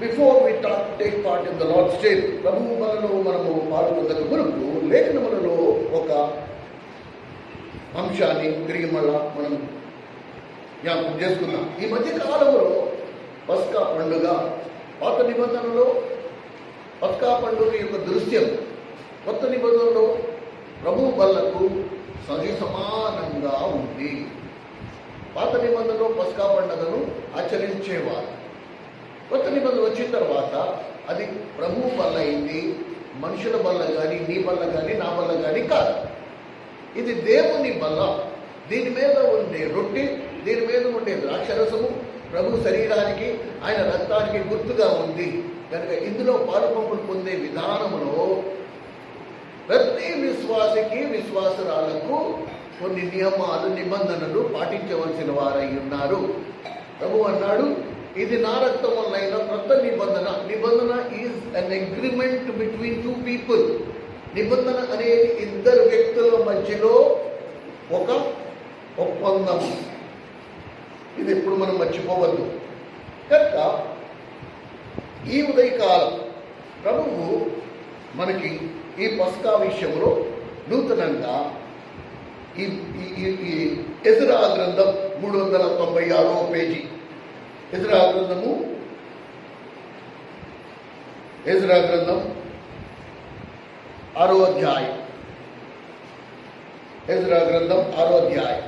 Before we take part in the Lord's day, ప్రభువు బలలో మనము పాల్గొనక మునుపు లేఖనములలో ఒక అంశాన్ని తిరిగి మళ్ళా మనం జ్ఞాపకం చేసుకున్నాం. ఈ మధ్య కాలంలో పస్కా పండుగ, పాత నిబంధనలో పస్కా పండుగ యొక్క దృశ్యం కొత్త నిబంధనలో ప్రభువు బల్లకు సమానంగా ఉంది. పాత నిబంధనలో పస్కా పండుగను ఆచరించేవారు. కొత్త నిబంధన వచ్చిన తర్వాత అది ప్రభువు బల్ల అయింది. మనుషుల బల్ల కానీ, నీ బల్ల కానీ, నా బల్ల కానీ కాదు. ఇది దేవుని బల్ల. దీని మీద ఉండే రొట్టె, దీని మీద ఉండే ద్రాక్షరసము ప్రభు శరీరానికి, ఆయన రక్తానికి గుర్తుగా ఉంది కనుక ఇందులో పాలుపంపులు పొందే విధానంలో ప్రతి విశ్వాసికి, విశ్వాసురాలకు కొన్ని నియమాలు, నిబంధనలు పాటించవలసిన వారై ఉన్నారు. ప్రభు అన్నాడు, ఇది నా రక్తం వలన కొత్త నిబంధన. నిబంధన is an agreement between two people. నిబంధన అనేది ఇద్దరు వ్యక్తుల మధ్యలో ఒక ఒప్పందం. ఇది ఎప్పుడు మనం మర్చిపోవద్దు. కనుక ఈ ఉదయకాలం ప్రభువు మనకి ఈ పస్కా విషయంలో నూతనంగా ఈ ఎజ్రా గ్రంథం 396వ పేజీ, ఎజ్రా గ్రంథం 6వ అధ్యాయం, ఎజ్రా గ్రంథం 6వ అధ్యాయం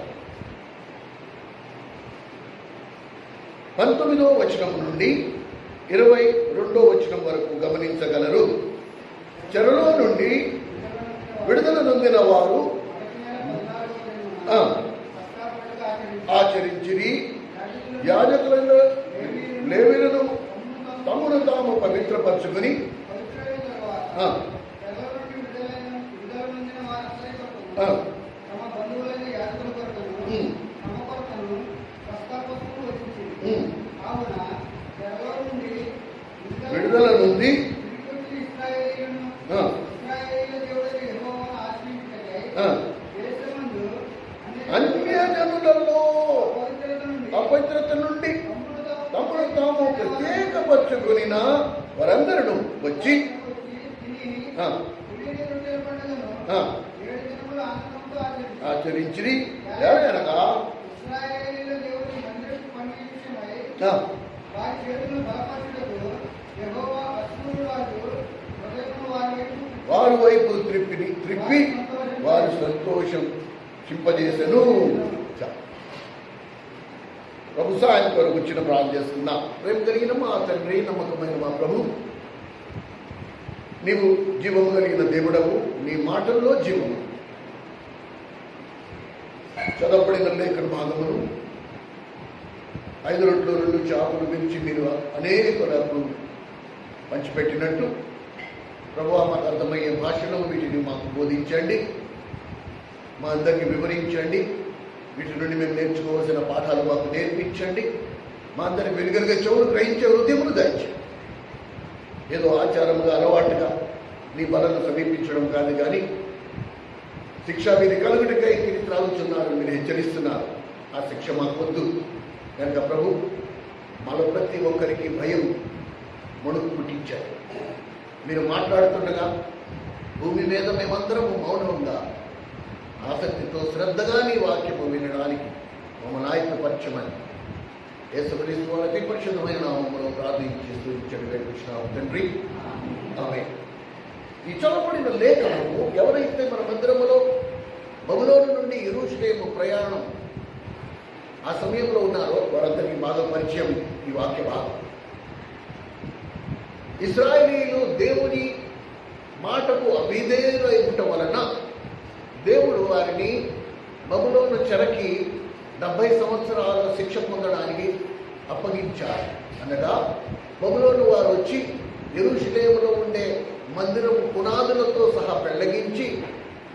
19వ వచనం నుండి 22వ వచనం వరకు గమనించగలరు. చెరలో నుండి విడుదల నొందిన వారు ఆచరించిరి. యాజకులను, లేవీయులను తమను తాము పవిత్రపరచుకుని విడుదల నుండి అన్యజనులలో అపవిత్రత నుండి తమను తాము ప్రత్యేకపరచుకుని వారందరూ వచ్చి ఆచరించి అనగా వారి వైపు త్రిప్పి వారి సంతోషం చింపజేసను. ప్రభు సాయం కొరకు వచ్చిన ప్రార్థన చేస్తున్నా. ప్రేమ కలిగిన మా తండ్రి, నమ్మకమైన మా ప్రభు, నీవు జీవము కలిగిన దేవుడవు. నీ మాటల్లో జీవము. చదవబడిన లేఖన భాగములు 5 రొట్టెలు 2 చేపలు గురించి మీరు అనేకులకు పంచిపెట్టినట్టు ప్రభువా మాకు అర్థమయ్యే భాషలో వీటిని మాకు బోధించండి, మా అందరికీ వివరించండి. వీటి నుండి మేము నేర్చుకోవాల్సిన పాఠాలు మాకు నేర్పించండి. మా అందరికి వెలుగలుగా చెవులు గ్రహించే హృదయములు దాయించండి. ఏదో ఆచారముగా, అలవాటుగా నీ బలను సమీపించడం కాదు, కానీ శిక్ష మీది కలుగుటికై మీరు త్రాగుతున్నారు, మీరు హెచ్చరిస్తున్నారు. ఆ శిక్ష మాకు వద్దు కనుక ప్రభు, మాలో ప్రతి ఒక్కరికి భయం, వణుకు పుట్టించారు. మీరు మాట్లాడుతుండగా భూమి మీద మేమందరము మౌనంగా ఆసక్తితో శ్రద్ధగా నీ వాక్యము వినడానికి మమ్మల్ని ఆయుధపరచమని యేసుక్రీస్తు వారి పరిశుద్ధమైన నామములో ప్రార్థించేస్తూ వేడుకుంటున్నాము తండ్రి, ఆమేన్. ఈ చదవబడిన లేఖనము ఎవరైతే మన మందిరములో బబులోను నుండి యెరూషలేము ప్రయాణం ఆ సమయంలో ఉన్నారో వారందరికీ బాగా పరిచయం ఈ వాక్య భాగం. ఇశ్రాయేలీయులు దేవుని మాటకు అవిధేయులై ఉండటం వలన దేవుడు వారిని బబులోను చెరకి 70 సంవత్సరాల శిక్ష పొందడానికి అప్పగించారు. అనగా బబులోను వారు వచ్చి యెరూషలేములో ఉండే మందిరము పునాదులతో సహా పెళ్లగించి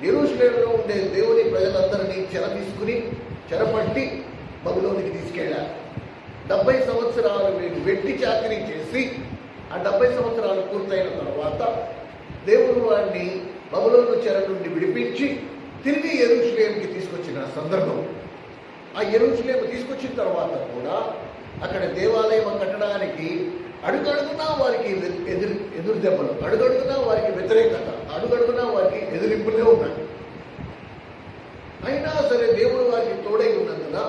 యెరూషలేములో ఉండే దేవుని ప్రజలందరినీ తీసుకుని చెరపట్టి బబులోనికి తీసుకెళ్లారు. 70 సంవత్సరాలు వీళ్ళు వెట్టి చాకరీ చేసి ఆ 70 సంవత్సరాలు పూర్తయిన తర్వాత దేవుడు వారిని బబులోను చెర నుండి విడిపించి తిరిగి యెరూషలేముకి తీసుకొచ్చిన సందర్భం. ఆ యెరూషలేము తీసుకొచ్చిన తర్వాత కూడా అక్కడ దేవాలయం కట్టడానికి అడుగడుగునా వారికి ఎదురు దెబ్బలు, అడుగడుగునా వారికి వ్యతిరేకత, అడుగడుగునా వారికి ఎదిరింపులే ఉన్నాయి. అయినా సరే దేవుడు వారికి తోడై ఉన్నందున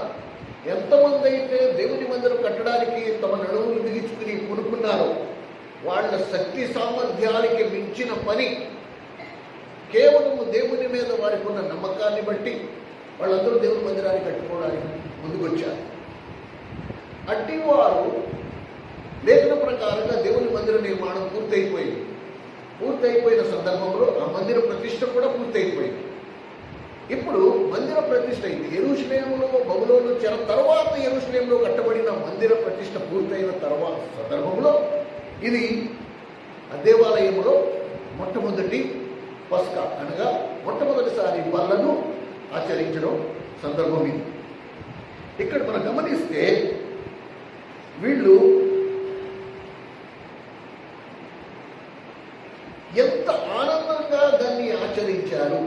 ఎంతమంది అయితే దేవుని మందిరం కట్టడానికి తమ నడుములు బిగించుకుని పూనుకున్నారో వాళ్ళ శక్తి సామర్థ్యానికి మించిన పని కేవలము దేవుని మీద వారికి ఉన్న నమ్మకాన్ని బట్టి వాళ్ళందరూ దేవుని మందిరాన్ని కట్టుకోవడానికి ముందుకొచ్చారు. అట్టి వారు లేఖన ప్రకారంగా దేవుని మందిర నిర్మాణం పూర్తయిపోయిన సందర్భంలో ఆ మందిర ప్రతిష్ఠ కూడా పూర్తయిపోయింది. ఇప్పుడు మందిర ప్రతిష్ఠ అయింది. యెరూషలేములో బబులోను చెర తర్వాత యెరూషలేములో కట్టబడిన మందిర ప్రతిష్ఠ పూర్తయిన తర్వాత సందర్భంలో ఇది ఆ దేవాలయంలో మొట్టమొదటి పస్కా అనగా మొట్టమొదటిసారి బలను ఆచరించడం సందర్భం ఇది. ఇక్కడ మనం గమనిస్తే వీళ్ళు ఎంత ఆనందంగా దాన్ని ఆచరించారు.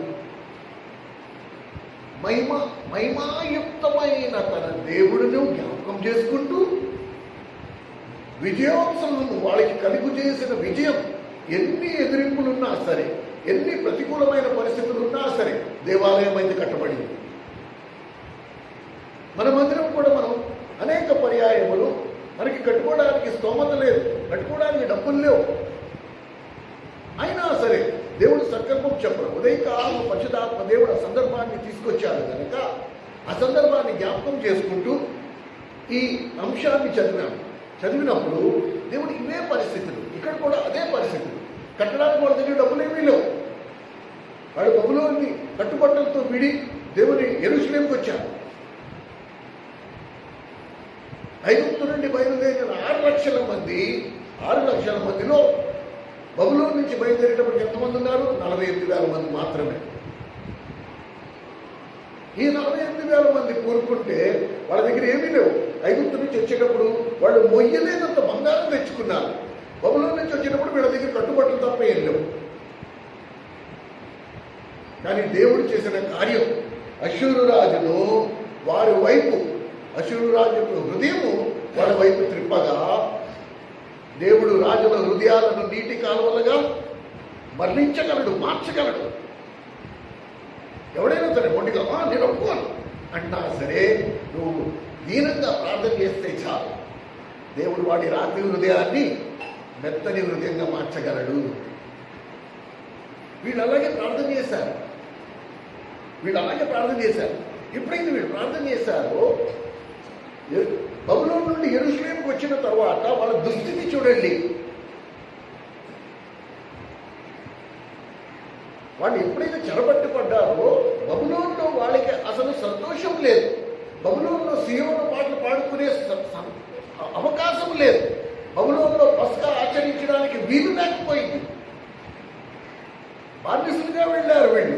మహిమాయుక్తమైన తన దేవుడిని జ్ఞాపకం చేసుకుంటూ విజయోత్సవం వాళ్ళకి కలుగు చేసిన విజయం, ఎన్ని ఎదిరింపులున్నా సరే, ఎన్ని ప్రతికూలమైన పరిస్థితులున్నా సరే దేవాలయం అయితే కట్టబడింది. మన మందిరం కూడా మనం అనేక పర్యాయములు మనకి కట్టుకోవడానికి స్తోమత లేదు, కట్టుకోవడానికి డబ్బులు లేవు. అయినా సరే దేవుడు సంకల్పం చెప్పడం ఉదయకాలం పరిశుద్ధాత్మ దేవుడు ఆ సందర్భాన్ని తీసుకొచ్చాడు కనుక ఆ సందర్భాన్ని జ్ఞాపకం చేసుకుంటూ ఈ అంశాన్ని చదివినప్పుడు దేవుడు ఇవే పరిస్థితులు, ఇక్కడ కూడా అదే పరిస్థితులు. కట్టడానికి వాళ్ళ దగ్గర డబ్బులు ఏమీ లేవు. వాడు బబులోని కట్టుబట్టలతో విడి దేవుని యెరూషలేముకి వచ్చారు. ఐగుప్తు నుండి బయలుదేరిన 6 లక్షల మందిలో బబులోన్ నుంచి బయలుదేరేటప్పటికి ఎంతమంది ఉన్నారు? 48,000 మంది మాత్రమే. ఈ 48,000 మంది కోరుకుంటే వాళ్ళ దగ్గర ఏమీ లేవు. ఐగుప్తు నుంచి వచ్చేటప్పుడు వాళ్ళు మొయ్యలేనంత బంగారం తెచ్చుకున్నారు. బబులోన్ నుంచి వచ్చేటప్పుడు వీళ్ళ దగ్గర కట్టుబట్టలు తప్ప ఏం లేవు. కానీ దేవుడు చేసిన కార్యం అష్షూరు రాజును వారి వైపు, అష్షూరు రాజు హృదయము వారి వైపు త్రిప్పగా దేవుడు రాజుల హృదయాలను నీటి కాలువలుగా మరణించగలడు, మార్చగలడు. ఎవడైనా సరే మొండిగా నేను ఒప్పుకోను అంటా సరే నువ్వు దీనంగా ప్రార్థన చేస్తే చాలు, దేవుడు వాడి రాత్రి హృదయాన్ని మెత్తని హృదయంగా మార్చగలడు. వీళ్ళు అలాగే ప్రార్థన చేశారు. ఎప్పుడైతే వీళ్ళు ప్రార్థన చేశారో బబులోను నుండి యెరూషలేముకు వచ్చిన తర్వాత వాళ్ళ దుస్థితి చూడండి. వాళ్ళు ఎప్పుడైతే చెరబట్టుపడ్డారో బబులోనులో వాళ్ళకి అసలు సంతోషం లేదు. బబులోనులో సీయోను పాటలు పాడుకునే అవకాశం లేదు. బబులోనులో పస్కా ఆచరించడానికి వీలు లేకపోయింది. బానిసలుగా వెళ్ళారు వీళ్ళు.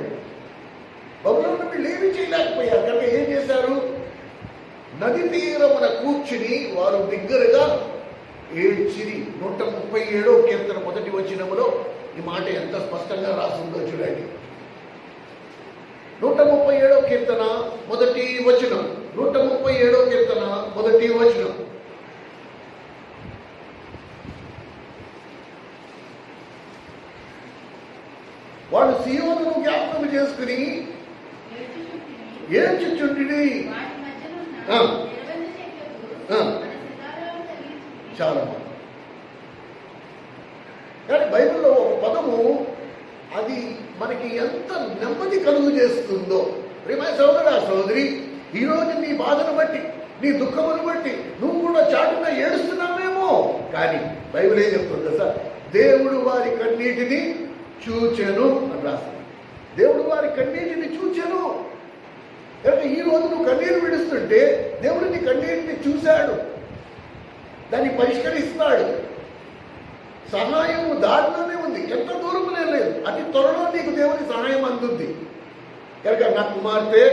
బబులోను వీళ్ళు ఏమీ చేయలేకపోయారు కనుక ఏం చేశారు? నది తీరమున కూర్చుని వారు బిగ్గరగా ఏడ్చిరి. 137వ కీర్తన మొదటి వచనములో ఈ మాట ఎంత స్పష్టంగా రాసిందో చూడండి. 137వ కీర్తన మొదటి వచనం. 137వ కీర్తన మొదటి వచనం. వాళ్ళు సీయోనును జ్ఞాపకం చేసుకుని ఏడ్చుచుండిరి. చాలా కానీ బైబిల్లో ఒక పదము అది మనకి ఎంత నెమ్మది కలుగు చేస్తుందో. ప్రియమైన సోదరా సోదరి, ఈరోజు నీ బాధను బట్టి, నీ దుఃఖమును బట్టి నువ్వు కూడా చాటున ఏడుస్తున్నావేమో, కానీ బైబిల్ ఏం చెప్తుంది సార్? దేవుడు వారి కన్నీటిని చూచెను అని రాస్తుంది. దేవుడు వారి కన్నీటిని చూచెను. అంటే ఈ రోజు నువ్వు కన్నీరు విడుస్తుంటే దేవుడు నీ కన్నీటిని చూశాడు, దాన్ని పరిష్కరిస్తాడు. సహాయం దారిలోనే ఉంది, ఎంత దూరంలో లేదు, అతి త్వరలో నీకు దేవుని సహాయం అందుద్ది. కనుక నా కుమార్తె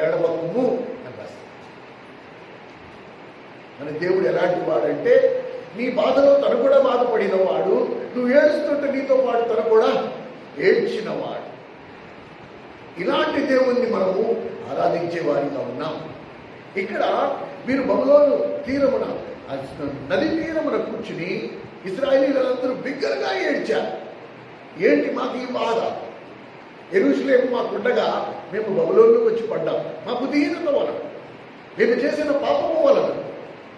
ఏడవకము అని రాస్తాడు. మన దేవుడు ఎలాంటి వాడంటే నీ బాధలో తను కూడా బాధపడిన వాడు, నువ్వు ఏడుస్తుంటే నీతో పాటు తను కూడా ఏడ్చిన వాడు. ఇలాంటి దేవుణ్ణి మనము ఆరాధించే వారిగా ఉన్నాం. ఇక్కడ మీరు బబులోను తీరమున నది తీరమున కూర్చుని ఇశ్రాయేలీయులందరూ బిగ్గరగా ఏడ్చారు. ఏంటి మాకు ఈ బాధ? యెరూషలేము మాకుండగా మేము బబులోనుకు వచ్చి పడ్డాం. మాకు దీనత వలన, మేము చేసిన పాపము వలన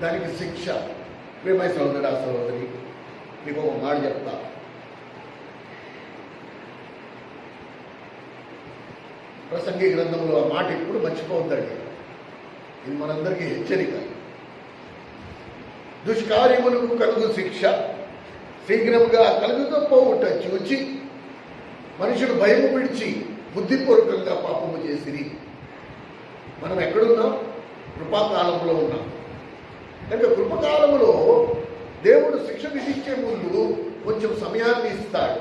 దానికి శిక్ష. ప్రియమైన సహోదరా సహోదరి, మీకు ఒక మాట చెప్తా. ప్రసంగి గ్రంథంలో ఆ మాట ఎప్పుడు మర్చిపోవద్దండి. ఇది మనందరికీ హెచ్చరిక. దుష్కార్యములకు కలుగు శిక్ష శీఘ్రముగా కలుగుకపోవుట చూచి మనుషులు భయము విడిచి బుద్ధిపూర్వకంగా పాపము చేసిరి. మనం ఎక్కడున్నాం? కృపాకాలంలో ఉన్నాం. కనుక కృపకాలంలో దేవుడు శిక్ష విధించే ముందు కొంచెం సమయాన్ని ఇస్తాడు.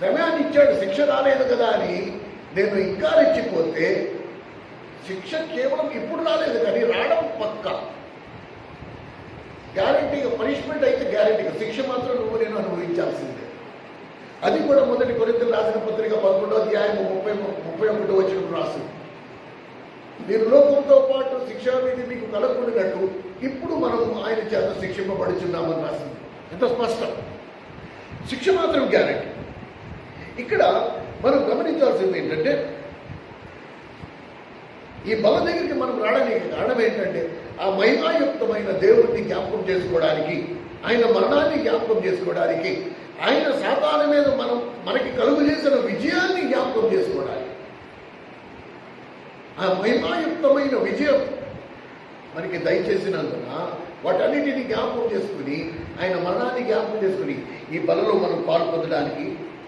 సమయాన్ని ఇచ్చాడు, శిక్ష రాలేదు కదా అని నేను ఇంకా రెచ్చిపోతే శిక్ష కేవలం ఇప్పుడు రాలేదు కానీ రావడం పక్కా. గ్యారంటీగా పనిష్మెంట్ అయితే గ్యారంటీగా, శిక్ష మాత్రం నువ్వు నేను అనుభవించాల్సిందే. అది కూడా మొదటి కొరింథీయులకు రాసిన పత్రిక 11వ అధ్యాయం 31వ వచనం రాసింది. మీరు లోకంతో పాటు శిక్షావిధి మీకు కలగకుండానట్టు ఇప్పుడు మనం ఆయన చేత శిక్షింపబడుచున్నామని రాసింది. ఎంత స్పష్టం! శిక్ష మాత్రం గ్యారంటీ. ఇక్కడ మనం గమనించాల్సింది ఏంటంటే, ఈ బల దగ్గరికి మనం రావడానికి కారణం ఏంటంటే, ఆ మహిమాయుక్తమైన దేవుడిని జ్ఞాపకం చేసుకోవడానికి, ఆయన మరణాన్ని జ్ఞాపకం చేసుకోవడానికి, ఆయన సాతాను మీద మనకి కలుగు చేసిన విజయాన్ని జ్ఞాపకం చేసుకోవడానికి. ఆ మహిమాయుక్తమైన విజయం మనకి దయచేసినందున వాటన్నిటిని జ్ఞాపకం చేసుకుని, ఆయన మరణాన్ని జ్ఞాపకం చేసుకుని ఈ బలలో మనం పాలు పొందడానికి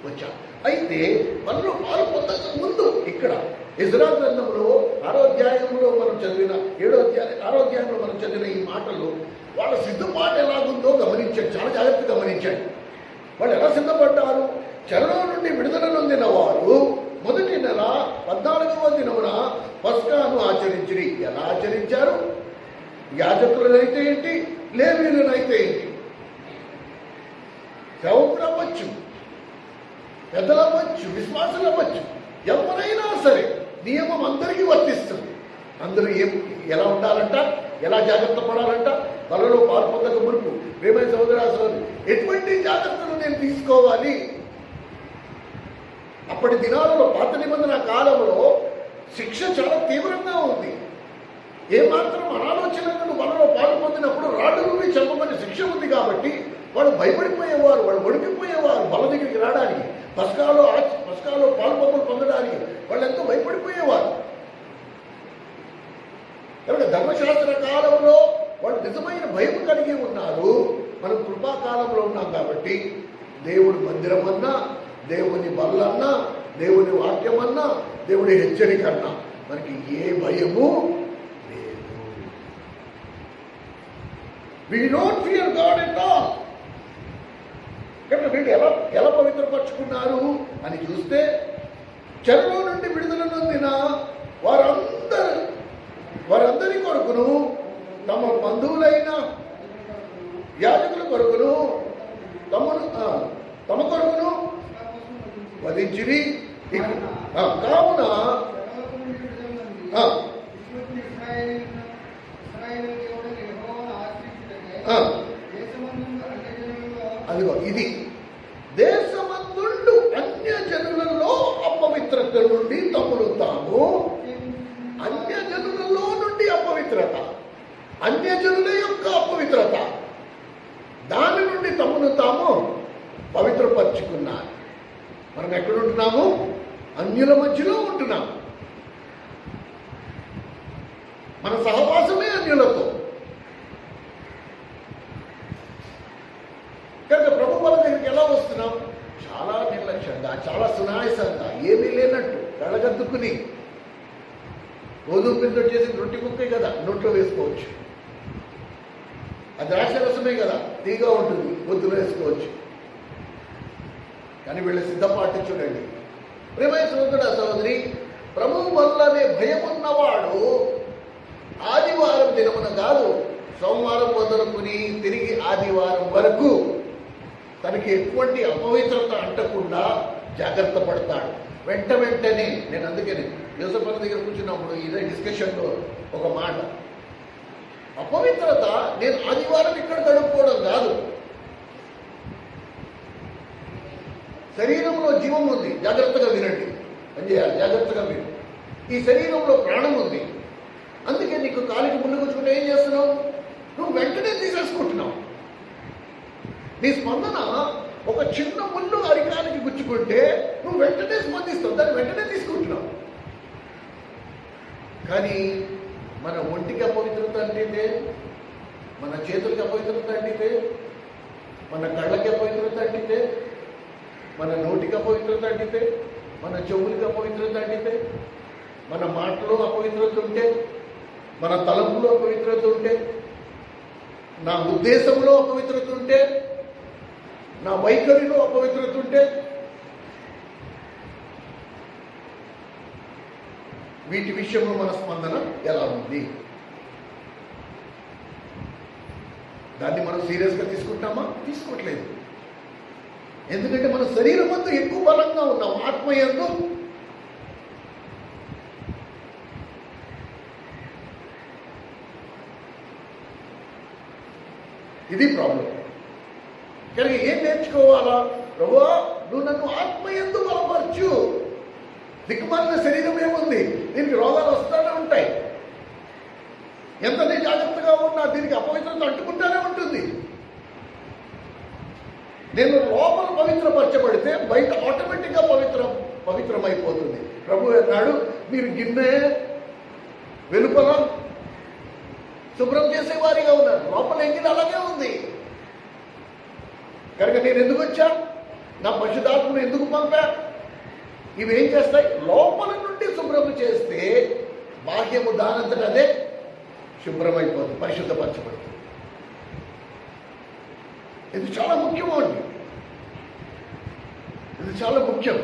వచ్చాం. అయితే మనలో పాలు పొందక ముందు ఇక్కడ ఎజ్రా గ్రంథంలో 6వ అధ్యాయంలో మనం చదివిన 6వ అధ్యాయంలో మనం చదివిన ఈ మాటలు వాళ్ళ సిద్ధపాటు ఎలాగుందో గమనించండి, చాలా జాగ్రత్తగా గమనించండి. వాళ్ళు ఎలా సిద్ధపడ్డారు? చెరలో నుండి విడుదల నొందిన వారు మొదటి నెల 14వ దినమున పస్కాను ఆచరించిరి. ఎలా ఆచరించారు? యాజకులనైతే ఏంటి, లేవీయులనైతే ఏంటి, సేవకులు అవ్వచ్చు, పెద్దలు అవ్వచ్చు, విశ్వాసులు అవ్వచ్చు, ఎవరైనా సరే నియమం అందరికీ వర్తిస్తుంది. అందరూ ఎలా ఉండాలంట, ఎలా జాగ్రత్త పడాలంట, బలలో పాల్పొందక మునుపు. ప్రియమైన సహోదరా సహోదరి, ఎటువంటి జాగ్రత్తలు నేను తీసుకోవాలి? అప్పటి దినాలలో, పాత నిబంధన కాలంలో శిక్ష చాలా తీవ్రంగా ఉంది. ఏమాత్రం అనాలోచనలను బలలో పాలు పొందినప్పుడు రాళ్ళు నుండి చంపమని శిక్ష ఉంది. కాబట్టి వాళ్ళు భయపడిపోయేవారు, వాళ్ళు వణికిపోయేవారు బల దగ్గరికి రావడానికి, పస్కాలో పాలు పొందడానికి వాళ్ళు ఎంతో భయపడిపోయేవారు. కనుక ధర్మశాస్త్ర కాలంలో వాళ్ళు నిజమైన భయం కలిగి ఉన్నారు. మనం కృపాకాలంలో ఉన్నాం కాబట్టి దేవుడి మందిరం అన్నా, దేవుని బల్లన్నా, దేవుని వాక్యం అన్నా, దేవుడి హెచ్చరిక అన్నా మనకి ఏ భయము లేదు. We don't fear God at all. కనుక వీళ్ళు ఎలా పవిత్రపరుచుకున్నారు అని చూస్తే, చెరలో నుండి విడుదల నొందిన వారందరి కొరకును, తమ బంధువులైన యాజకుల కొరకును, తమ కొరకును వధించిరి. కావున అదిగో ఇది దేశమందుండు అన్య జనులలో అపవిత్రత నుండి తమను తాము, అన్య జనులలో నుండి అపవిత్రత, అన్య జనుల యొక్క అపవిత్రత, దాని నుండి తమను తాము పవిత్రపరుచుకున్నారు. మనం ఎక్కడుంటున్నాము? అన్యుల మధ్యలో ఉంటున్నాము. మన సహవాసమే అన్యులతో. కనుక ప్రభు వాళ్ళ దగ్గరికి ఎలా వస్తున్నాం? చాలా నిర్లక్ష్యంగా, చాలా సునాయాసంగా, ఏమీ లేనట్టు కళ్ళగద్దుకుని, గోధుమ పిండి చేసి రొట్టి ముక్కే కదా నోట్లో వేసుకోవచ్చు, అది ద్రాక్షరసమే కదా తీగా ఉంటుంది, గొద్దులో వేసుకోవచ్చు. కానీ వీళ్ళ సిద్ధపాటు చూడండి. ప్రియమైన సోదరుడా సహోదరి, ప్రభువు వల్లనే భయమున్నవాడు ఆదివారం దినమున కాదు, సోమవారం మొదలుకుని తిరిగి ఆదివారం వరకు తనకి ఎటువంటి అపవిత్రత అంటకుండా జాగ్రత్త పడతాడు. వెంటనే నేను అందుకని యోసేపు దగ్గర కూర్చున్నప్పుడు ఇదే డిస్కషన్లో ఒక మాట, అపవిత్రత నేను ఆదివారం ఇక్కడ గడుపుకోవడం కాదు. శరీరంలో జీవం ఉంది, జాగ్రత్తగా వినండి, అని చేయాలి, జాగ్రత్తగా విను. ఈ శరీరంలో ప్రాణం ఉంది, అందుకే నీకు కాలికి ముళ్ళు గుచ్చుకుంటే ఏం చేస్తున్నావు? నువ్వు వెంటనే తీసేసుకుంటున్నావు. నీ స్పందన ఒక చిన్న ముళ్ళు అరికానికి గుచ్చుకుంటే నువ్వు వెంటనే స్పందిస్తావు, దాన్ని వెంటనే తీసుకుంటున్నావు. కానీ మన ఒంటికి అపవిత్రత అంటితే, మన చేతులకి అపవిత్రత అంటితే, మన కళ్ళకి అపవిత్రత అంటితే, మన నోటికి అపవిత్రత అంటితే, మన చెవులకి అపవిత్రత అంటితే, మన మాటలో అపవిత్రత ఉంటే, మన తలంపులో అపవిత్రత ఉంటే, నా ఉద్దేశంలో అపవిత్రత ఉంటే, నా వైఖరిలో అపవిత్రత ఉంటే, వీటి విషయంలో మన స్పందన ఎలా ఉంది? దాన్ని మనం సీరియస్గా తీసుకుంటామా? తీసుకోవట్లేదు. ఎందుకంటే మన శరీరం అంతా ఎక్కువ బలంగా ఉన్నాం, ఆత్మయందు ఇది ప్రాబ్లం. కానీ ఏం నేర్చుకోవాలా? ప్రభువా, నువ్వు నన్ను ఆత్మయందు బలపరచు. దిక్కుమాలిన శరీరం ఏముంది, దీనికి రోగాలు వస్తూనే ఉంటాయి. ఎంత నేను జాగ్రత్తగా ఉన్నా దీనికి అపవిత్రత అంటుకుంటూనే ఉంటుంది. నేను లోపల పవిత్రపరచబడితే బయట ఆటోమేటిక్గా పవిత్రమైపోతుంది. ప్రభు అన్నాడు, మీరు గిన్నె వెలుపల శుభ్రం చేసేవారిగా ఉన్నారు, లోపల ఎంగిలి అలాగే ఉంది. కనుక నేను ఎందుకు వచ్చా? నా పరిశుద్ధాత్మను ఎందుకు పంపా? ఇవి ఏం చేస్తాయి? లోపల నుండి శుభ్రం చేస్తే బాహ్యము దానంతట అదే శుభ్రమైపోతుంది, పరిశుద్ధపరచబడుతుంది. ఇది చాలా ముఖ్యమండి, ఇది చాలా ముఖ్యం.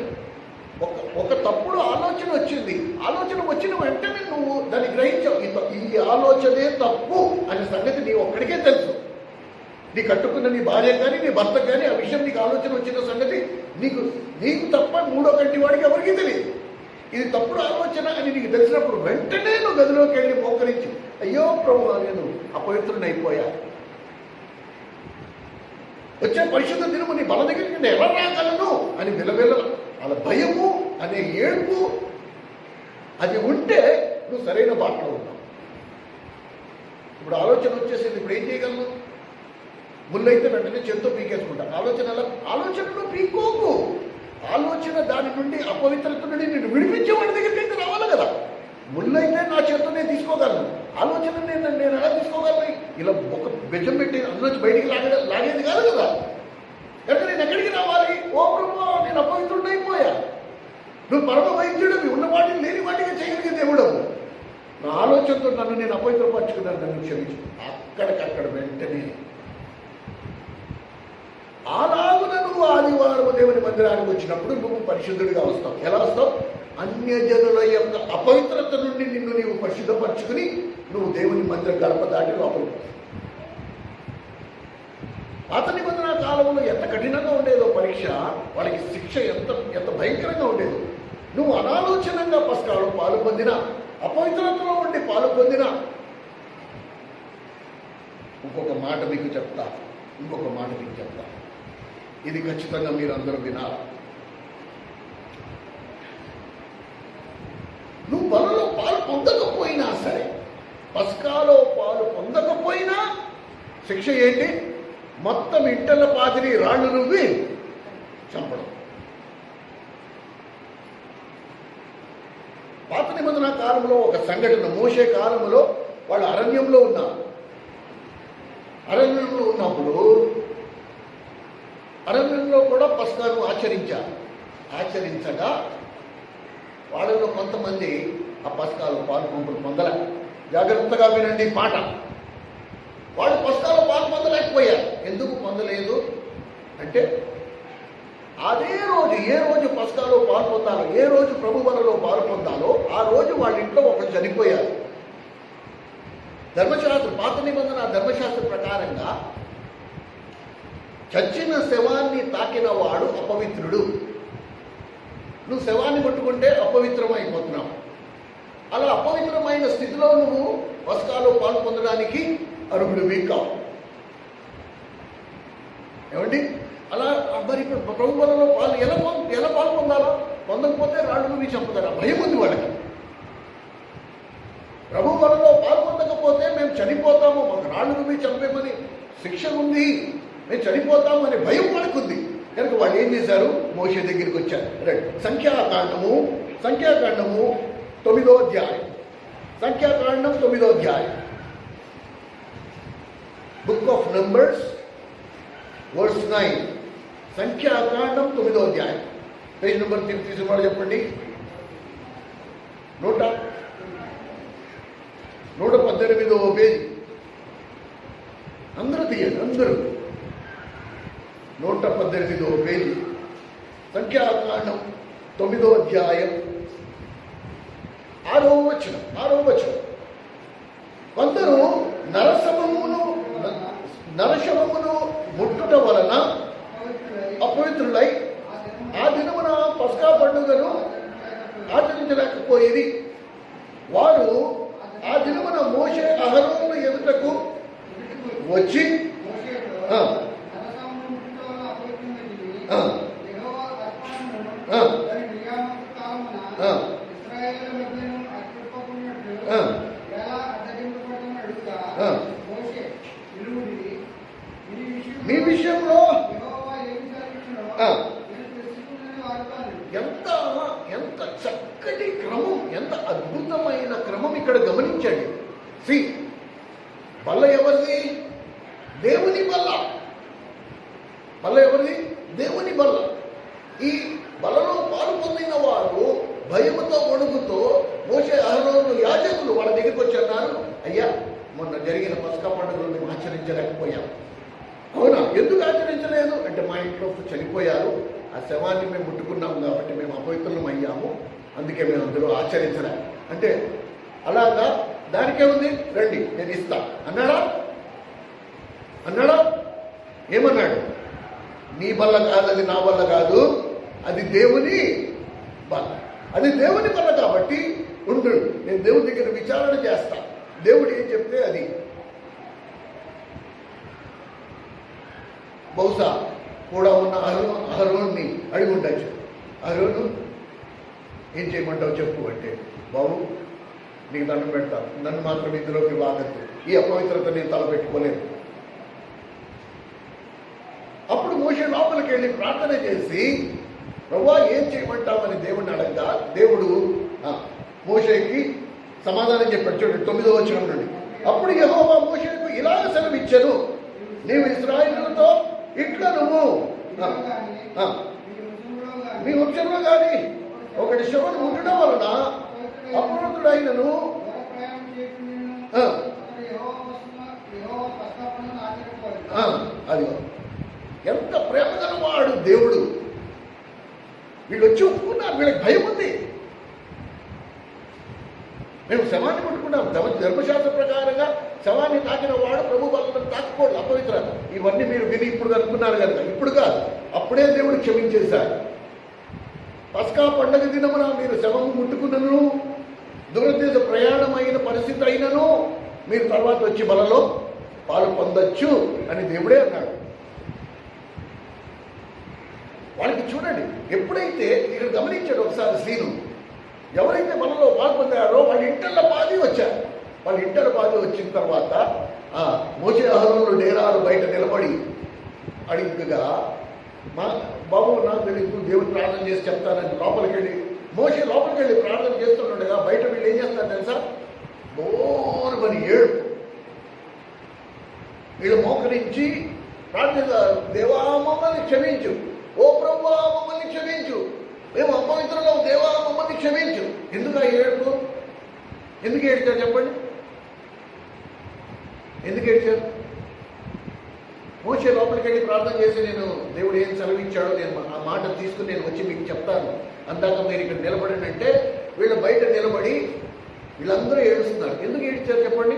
ఒక తప్పుడు ఆలోచన వచ్చింది, ఆలోచన వచ్చిన వెంటనే నువ్వు దాన్ని గ్రహించావు, ఈ ఆలోచనే తప్పు అనే సంగతి నీ ఒక్కడికే తెలుసు. నీ కట్టుకున్న నీ భార్య కానీ నీ భర్త కానీ ఆ విషయం నీకు ఆలోచన వచ్చిన సంగతి నీకు తప్ప మూడో కంటి వాడికి ఎవరికి తెలియదు. ఇది తప్పుడు ఆలోచన అని నీకు తెలిసినప్పుడు వెంటనే నువ్వు గదిలోకి వెళ్ళి మోకరించి, అయ్యో ప్రభువా, నేను అపవిత్రుని అయిపోయా, వచ్చే పరిశుద్ధ దినము నీ బల దగ్గరికి నేను ఎలా రాగలను అని విలవిల అలా భయము అనే ఏడుపు అది ఉంటే నువ్వు సరైన బాటలో ఉన్నావు. ఇప్పుడు ఆలోచన వచ్చేసింది, ఇప్పుడు ఏం చేయగలను? ముళ్ళైతే వెంటనే చేత్తో పీకేసుకుంటా. ఆలోచనలో పీకోకు. ఆలోచన దాని నుండి అపవిత్రత నుండి నేను విడిపించే వాడి దగ్గరికి రావాలి కదా. ముళ్ళైతే నా చేత్తో నేను తీసుకోగలను, ఆలోచన నేను ఎలా తీసుకోగలను? ఇలా ఒక బెజం పెట్టి అందులోంచి బయటికి లాగేది కాదు కదా. కనుక నేను ఎక్కడికి రావాలి? ఓ ప్రభువా, నేను అపవిత్రుడిని అయిపోయా. నువ్వు పరమ వైద్యుడివి, ఉన్న వాటిని లేని వాటిగా చేయగలిగే దేవుడవు. నా ఆలోచనతో నన్ను నేను అపవిత్రపరచుకున్నాను, నన్ను క్షమించు. అక్కడికక్కడ వెంటనే అలాగున నువ్వు ఆదివారం దేవుని మందిరానికి వచ్చినప్పుడు నువ్వు పరిశుద్ధుడిగా వస్తావు. ఎలా వస్తావు? అన్యజనుల యొక్క అపవిత్రత నుండి నిన్ను నీవు పరిశుద్ధపరచుకుని నువ్వు దేవుని మందిరం గడప దాటి లోపలికి. పాత నిబంధన కాలంలో ఎంత కఠినంగా ఉండేదో పరీక్ష, వాళ్ళకి శిక్ష ఎంత భయంకరంగా ఉండేదో. నువ్వు అనాలోచనంగా పస్కాలో పాలు పొందినా, అపవిత్రతలో ఉండి పాలు పొందినా, ఇంకొక మాట మీకు చెప్తా, ఇది ఖచ్చితంగా మీరు అందరూ వినాలి. నువ్వు బలలో పాలు పొందకపోయినా సరే, పస్కాలో పాలు పొందకపోయినా శిక్ష ఏంటి? మొత్తం ఇంటల పాదిని రాళ్ళు రువ్వి చంపడం. పాత నిబంధన కాలంలో ఒక సంఘటన, మోషే కాలంలో వాళ్ళు అరణ్యంలో ఉన్నప్పుడు అరణ్యంలో కూడా పస్కాను ఆచరించగా వాళ్ళలో కొంతమంది ఆ పస్కాలు పాలు పొందలే. జాగ్రత్తగా వినండి పాట. వాళ్ళు పస్కాలో పాలు పొందలేకపోయారు. ఎందుకు పొందలేదు అంటే, అదే రోజు ఏ రోజు పస్కాలో పాలు పొందాలో, ఏ రోజు ప్రభు బలలో పాలు పొందాలో ఆ రోజు వాళ్ళ ఇంట్లో ఒకరు చనిపోయారు. ధర్మశాస్త్రం, పాత నిబంధన ధర్మశాస్త్ర ప్రకారంగా చచ్చిన శవాన్ని తాకిన వాడు అపవిత్రుడు. నువ్వు శవాన్ని పట్టుకుంటే అపవిత్రమైపోతున్నావు. అలా అపవిత్రమైన స్థితిలో నువ్వు పస్కాలో పాలు పొందడానికి అర్హుడివి కావు. ఏమండి? అలా మరి ఇప్పుడు ప్రభు బలలో పాలు ఎలా పాలు పొందాలా? పొందకపోతే రాళ్ళు నువ్వు చంపుతారా? భయం ఉంది వాళ్ళకి. ప్రభు బలలో పాలు పొందకపోతే మేము చనిపోతాము, మాకు రాళ్ళు నువ్వు చంపేమని శిక్ష ఉంది, మేము చనిపోతాము అనే భయం వాళ్ళకు ఉంది. కనుక వాళ్ళు ఏం చేశారు? మోషే దగ్గరికి వచ్చారు. రైట్. సంఖ్యాకాండము 9వ అధ్యాయం. సంఖ్యాకాండం 9వ అధ్యాయం. Book of numbers verse 9. సంఖ్యాకాండం 9వ అధ్యాయం. పేజ్ నెంబర్ తీసుకున్నాడు చెప్పండి. 118వ పేజీ. అందరూ తీయండి, అందరూ. 118వ పేజీ. సంఖ్యాకాండం 9వ అధ్యాయం 6వ వచనం. కొందరు నరశవమును ముట్టుట వలన అపవిత్రులై ఆ దినమున పస్కా పండుగను ఆచరించలేకపోయేది. వారు ఆ దినమున మోషే అహరోను ఎదుటకు వచ్చి మీ విషయంలో ఎంత చక్కటి క్రమం, ఎంత అద్భుతమైన క్రమం ఇక్కడ గమనించండి. బల్ల ఎవరిది? దేవుని బల్ల. బల్ల ఎవరిది? దేవుని బల్ల. ఈ బలలో పాలు పొందిన వారు భయముతో వణుకుతో మోషే అహరోను యాజకులు వాళ్ళ దగ్గరికి వచ్చి అన్నారు, అయ్యా మొన్న జరిగిన పస్కా పండుగలు మేము ఆచరించలేకపోయాం. అవునా? ఎందుకు ఆచరించలేదు అంటే మా ఇంట్లో చనిపోయారు, ఆ శవాన్ని మేము ముట్టుకున్నాము కాబట్టి మేము అపవిత్రులం అయ్యాము, అందుకే మేము అందరూ ఆచరించలేం అంటే అలాగా. దానికే ఉంది, రండి నేను ఇస్తా అన్నాడా? ఏమన్నాడు? నీ బల్ల కాదు, అది నా బల్ల కాదు, అది దేవుని బల్ల. అది దేవుని బల్ల కాబట్టి ఉండు, నేను దేవుని దగ్గర విచారణ చేస్తా, దేవుడు ఏం చెప్తే అది. బహుశా కూడా ఉన్న అహరోన్ని అడిగి ఉండొచ్చు, అహరోను ఏం చేయమంటావు చెప్పు అంటే, బాబు నీకు దండం పెడతాను, నన్ను మాత్రం ఇందులోకి వాగద్దు, ఈ అపవిత్రత నేను తలపెట్టుకోలేదు. అప్పుడు మోషే లోపలికి వెళ్ళి ప్రార్థన చేసి, ప్రభువా ఏం చేయమంటామని దేవుడిని అడగగా దేవుడు మోషేకి సమాధానం చెప్పాడు. చూడండి 9వ వచనం నుండి. అప్పుడు యెహోవా మోషేకు ఇలాగ సెలవిచ్చెను, నీవు ఇశ్రాయేలుతో ఇట్లా నువ్వు మీ వంశంలో కానీ ఒకటి శవను ఉండడం వలన అపవిత్రుడైనను అది ఎంత ప్రేమ గలవాడు దేవుడు. వీళ్ళు వచ్చి ఒప్పుకున్నారు, వీళ్ళకి భయం ఉంది. మేము శవాన్ని ముట్టుకున్నాం, ధర్మశాస్త్ర ప్రకారంగా శవాన్ని తాకిన వాడు ప్రభు బలను తాకకూడదు, అపవిత్రత. ఇవన్నీ మీరు విని ఇప్పుడు అనుకున్నారు కనుక, ఇప్పుడు కాదు, అప్పుడే దేవుడు క్షమించేశారు. పస్కా పండగ దినమున మీరు శవము ముట్టుకున్నను, దూరదేశ ప్రయాణమైన పరిస్థితి అయినను మీరు తర్వాత వచ్చి బలలో పాలు పొందొచ్చు అని దేవుడే అన్నాడు. వాళ్ళకి చూడండి, ఎప్పుడైతే ఇక్కడ గమనించాడు ఒకసారి సీను, ఎవరైతే మనలో పాల్పొందారో వాళ్ళ ఇంటర్ల పాది వచ్చారు. వాళ్ళ ఇంటర్ల పాది వచ్చిన తర్వాత మోషే అహరోనులు డేరాలు బయట నిలబడి అడిగగా, మా బాబు నాకు తెలియదు, దేవుడు ప్రార్థన చేసి చెప్తానని లోపలికి వెళ్ళి మోషే లోపలికి వెళ్ళి ప్రార్థన చేస్తుండగా బయట వీళ్ళు ఏం చేస్తారు తెలుసా? బోరుమని ఏడుపు. వీళ్ళు మోకరించి ప్రార్థిస్తారు, దేవా మమ్మల్ని క్షమించు, ఓ ప్రభువా మమ్మల్ని క్షమించు, మేము అపవిత్రులం, దేవా మమ్మల్ని క్షమించు. ఎందుకు ఆ ఏడుపు? ఎందుకు ఏడ్చారు చెప్పండి? ఎందుకు ఏడ్చారు? మోషే లోపలికి వెళ్ళి ప్రార్థన చేసి, నేను దేవుడు ఏం సెలవిచ్చాడో నేను ఆ మాట తీసుకుని నేను వచ్చి మీకు చెప్తాను, అందాక మీరు ఇక్కడ నిలబడండి అంటే వీళ్ళు బయట నిలబడి వీళ్ళందరూ ఏడుస్తున్నారు. ఎందుకు ఏడ్చారు చెప్పండి?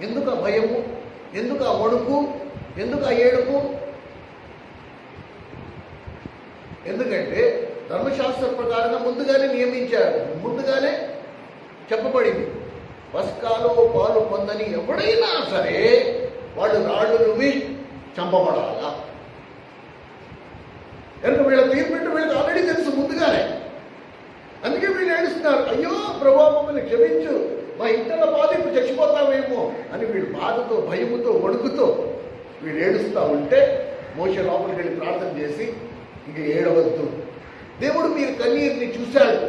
ఎందుకు ఆ భయము, ఎందుకు ఆ వణుకు, ఎందుకు ఆ ఏడుపు? ఎందుకంటే ధర్మశాస్త్ర ప్రకారంగా ముందుగానే నియమించారు, ముందుగానే చెప్పబడింది. పస్కాలో పాలు పొందని ఎవడైనా సరే వాళ్ళు రాళ్ళు నువ్వి చంపబడాలా. కనుక వీళ్ళ తీర్పెట్టు వీళ్ళకి ఆల్రెడీ తెలుసు ముందుగానే. అందుకే వీళ్ళు ఏడుస్తున్నారు, అయ్యో ప్రభువా మమ్మల్ని క్షమించు, మా ఇంట్లో బాధ ఇప్పుడు చచ్చిపోతామేమో అని వీళ్ళు బాధతో భయముతో వణుకుతో వీళ్ళు ఏడుస్తూ ఉంటే మోషే లోపలికి వెళ్ళి ప్రార్థన చేసి, ఇంక ఏడవద్దు, దేవుడు మీరు కన్నీరుని చూశాడు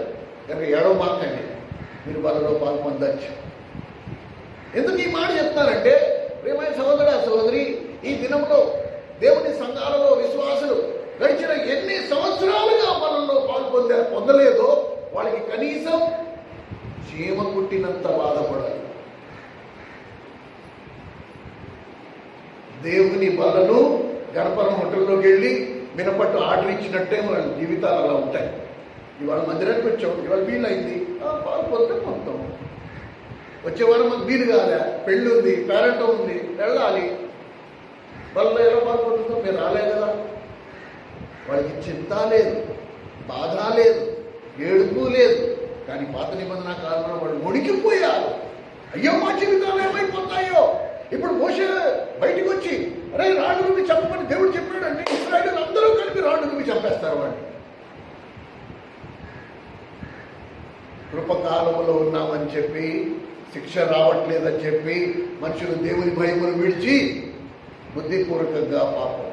కనుక ఏడవమాకండి, మీరు వాళ్ళలో పాలు పొందొచ్చు. ఎందుకు ఈ మాట చెప్తారంటే, ప్రియమైన సహోదర సహోదరి, ఈ దినంలో దేవుని సంఘాలలో విశ్వాసులు గడిచిన ఎన్ని సంవత్సరాలుగా మనల్లో పాలు పొందలేదో వాళ్ళకి కనీసం చీమ కుట్టినంత బాధపడాలి. దేవుని బలను గణపరం హోటల్లోకి వెళ్ళి మినపట్టు ఆర్డర్ ఇచ్చినట్టే వాళ్ళ జీవితాలు అలా ఉంటాయి. ఇవాళ మందిరానికి వచ్చాం, ఇవాళ వీలైంది, పాలు పొందే మొత్తం వచ్చేవారు మాకు వీలు కాదా, పెళ్ళి ఉంది, పేరెంట్ ఉంది, వెళ్ళాలి, వాళ్ళలో ఎలా పాల్పడుతుందో మీరు రాలేదు కదా. వాళ్ళకి చింత లేదు, బాధ లేదు, ఏడుపు లేదు. కానీ పాత నిబంధన కాలంలో వాళ్ళు మునిగిపోయారు. అయ్యో మా జీవితాలు ఏమైపోతాయో. ఇప్పుడు మోషే బయటికి వచ్చి అరే రాళ్ళు నువ్వు చంపమని దేవుడు చెప్పాడంటే ఇశ్రాయేలు అందరూ కలిపి రాళ్ళు నువ్వు చంపేస్తారు వాడిని. కృపకాలంలో ఉన్నామని చెప్పి, శిక్ష రావట్లేదని చెప్పి మనుషులు దేవుని భయమును విడిచి బుద్ధిపూర్వకంగా పాపం.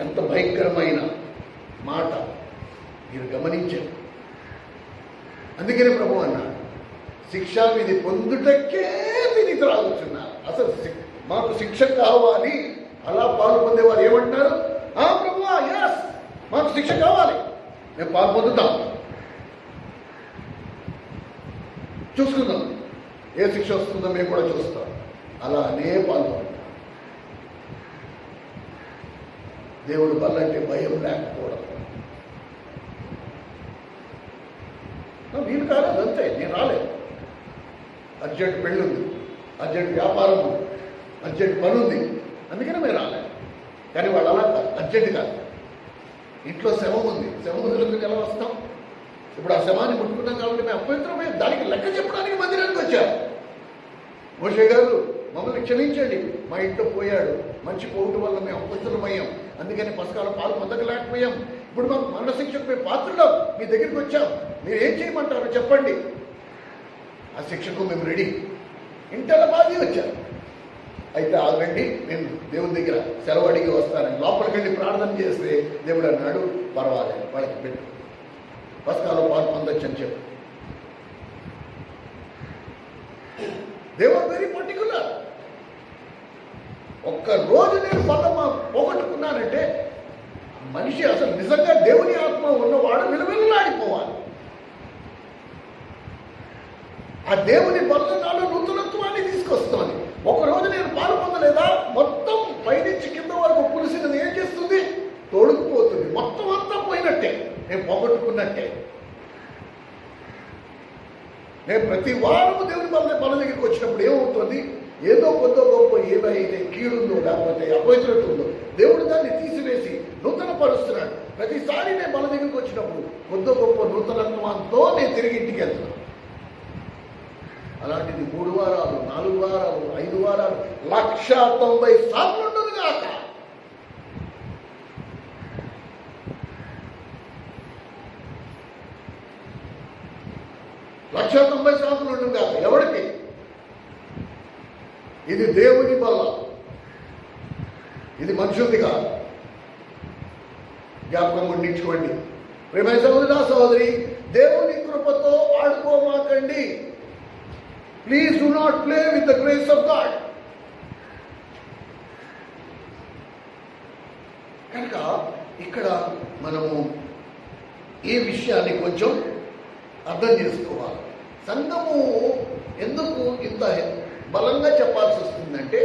ఎంత భయంకరమైన మాట మీరు గమనించారు. అందుకనే ప్రభు అన్నాడు, శిక్ష విధి పొందుటకే తిని త్రాగుతున్నారు. అసలు మాకు శిక్ష కావాలి. అలా పాలు పొందేవారు ఏమంటున్నారు, ప్రభువా ఎస్ మాకు శిక్ష కావాలి, మేము పాలు పొందుతాం, చూసుకుందాం ఏ శిక్ష వస్తుందో మేము కూడా చూస్తాం. అలానే పాల్గొంటాం. దేవుడు బల్లంటే భయం లేకపోవడం. వీలు కాలేదు, అంతే, నేను రాలేదు, అర్జెంట్ పెళ్ళి ఉంది, అర్జెంట్ వ్యాపారం ఉంది, అర్జెంట్ పని ఉంది, అందుకనే మేము రాలేదు. కానీ వాళ్ళు అలా అర్జెంట్ కాదు, ఇంట్లో శవం ఉంది, శవం వదిలికి ఎలా వస్తాం? ఇప్పుడు ఆ శవాన్ని ముట్టుకున్నాం కాబట్టి మేము అపవిత్రమే, దానికి లెక్క చెప్పడానికి మందిరానికి వచ్చారు. మోషే గారు మమ్మల్ని క్షమించండి, మా ఇంట్లో పోయాడు, మంచి పోవటం వల్ల మేము అపవిత్రమయ్యాం, అందుకని పసకాల పాలు పొందకలేకపోయాం, ఇప్పుడు మాకు మరణశిక్షకు మేము పాత్రలో మీ దగ్గరికి వచ్చాం, మీరు ఏం చేయమంటారో చెప్పండి, ఆ శిక్షకు మేము రెడీ. ఇంటల బాధి వచ్చారు. అయితే ఆగండి, నేను దేవుని దగ్గర సెలవు అడిగి వస్తానని లోపలికి వెళ్ళి ప్రార్థన చేస్తే దేవుడు అన్నాడు, పర్వాలేదు వాళ్ళకి పెట్టు, పసకాలో పాలు పొందొచ్చు అని చెప్పు. దేవుడు వెరీ పర్టికులర్. ఒక్క రోజు నేను పోగొట్టుకున్నానంటే మనిషి అసలు నిజంగా దేవుని ఆత్మ ఉన్నవాడు విలువెల్లాడిపోవాలి. ఆ దేవుని బల్ల నాలో నూతనత్వాన్ని తీసుకొస్తుంది. ఒకరోజు నేను పాలు పొందలేదా, మొత్తం పైనుంచి కింద వరకు పులిసినది ఏం చేస్తుంది, తోడుకుపోతుంది, మొత్తం అంతా పోయినట్టే, నేను పోగొట్టుకున్నట్టే. నేను ప్రతి వారము దేవుని బల దగ్గరికి వచ్చినప్పుడు ఏమవుతుంది, ఏదో కొద్ద గొప్ప ఏదైతే కీడుందో లేకపోతే అపవిత్రత ఉందో దేవుడు దాన్ని తీసివేసి నూతన పరుస్తున్నాడు. ప్రతిసారి నేను బల దగ్గరికి వచ్చినప్పుడు కొద్ద గొప్ప నూతనత్వంతో నేను తిరిగి ఇంటికి వెళ్తున్నాను. అలాంటిది 3 వారాలు 4 వారాలు 5 వారాలు 190 సార్లు ఉండదు కాక. లక్ష 90 సార్లు ఉంటుంది కాక. ఎవరికి? ఇది దేవుని బల్ల, ఇది మనుషులది కాదు. జ్ఞాపకం ఉండించుకోండి. ప్రియమైన సహోదరా సహోదరి, దేవుని కృపతో ఆడుకోమాకండి. Please do not play with the grace of God. కనుక ఇక్కడ మనము ఈ విషయాన్ని కొంచెం అర్థం చేసుకోవాలి. సంఘము ఎందుకు ఇంత బలంగా చెప్పాల్సి వస్తుందంటే,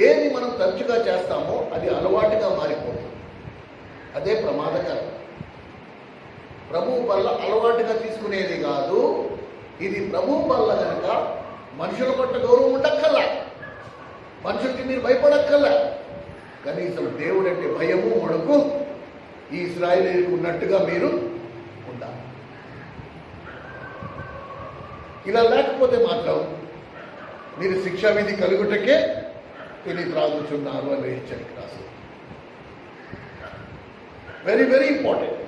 ఏది మనం తరచుగా చేస్తామో అది అలవాటుగా మారిపోతుంది. అదే ప్రమాదకరం. ప్రభువు వల్ల అలవాటుగా తీసుకునేది కాదు. ఇది ప్రభువు వల్ల కనుక మనుషుల పట్ల గౌరవం ఉండక్కల్లా, మనుషులకి మీరు భయపడక్కల్లా, కనీసం దేవుడు అంటే భయము వణుకు ఈ ఇశ్రాయేలీయులకు ఉన్నట్టుగా మీరు ఉండాలి. ఇలా లేకపోతే మాత్రం మీరు శిక్షావిధి కలుగుటకే తిని త్రాగుచున్నారు అని హెచ్చరిక రాసి. వెరీ వెరీ ఇంపార్టెంట్,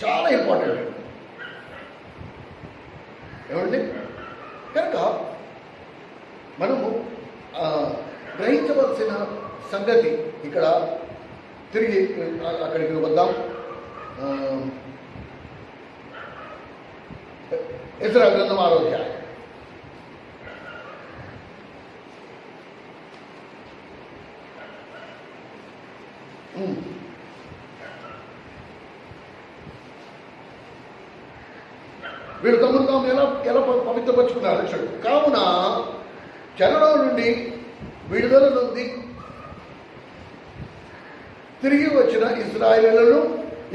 చాలా ఇంపార్టెంట్ ఏమండి. కనుక మనము గ్రహించవలసిన సంగతి ఇక్కడ తిరిగి అక్కడికి వద్దాం. ఎజ్రా గ్రంథం 6వ అధ్యాయం. వీరు తమను తాము ఎలా పవిత్రపరుచుకున్నారు చూడు. కావున చెరలో నుండి విడుదల నొంది తిరిగి వచ్చిన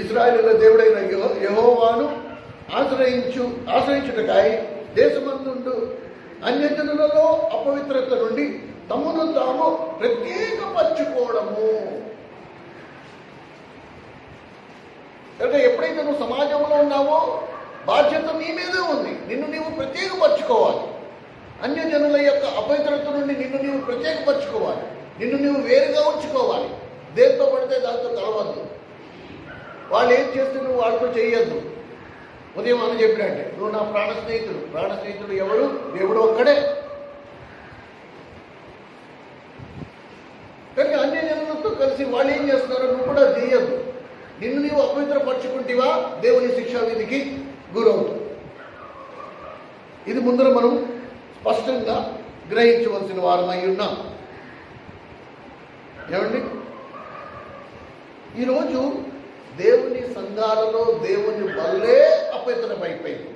ఇశ్రాయేలీయుల దేవుడైన యెహోవాను ఆశ్రయించుటకై దేశమందుండు అన్యజనులలో అపవిత్రత నుండి తమను తాము ప్రత్యేకపరచుకోవడము. అంటే ఎప్పుడైతే నువ్వు సమాజంలో ఉన్నావో బాధ్యత నీ మీదే ఉంది. నిన్ను నీవు ప్రత్యేకపరచుకోవాలి. అన్యజనుల యొక్క అపవిత్రత నుండి నిన్ను నీవు ప్రత్యేకపరచుకోవాలి. నిన్ను నీవు వేరుగా ఉంచుకోవాలి. దేంతో పడితే దాంతో కలవద్దు. వాళ్ళు ఏం చేస్తే నువ్వు వాళ్ళతో చేయొద్దు. ఉదయం అని చెప్పినట్టే, నువ్వు నా ప్రాణ స్నేహితుడు ఎవరు? దేవుడు ఒక్కడే. కానీ అన్యజనులతో కలిసి వాళ్ళు ఏం చేస్తున్నారో నువ్వు కూడా చేయొద్దు. నిన్ను నీవు అపవిత్రపరచుకుంటేవా దేవుని శిక్షావిధికి గురవుతుంది. ఇది ముందర మనం స్పష్టంగా గ్రహించవలసిన వారమై ఉన్నాం. ఏమండి, ఈరోజు దేవుని సంఘాలలో దేవుని వల్లే అపవిత్రమైపోయింది.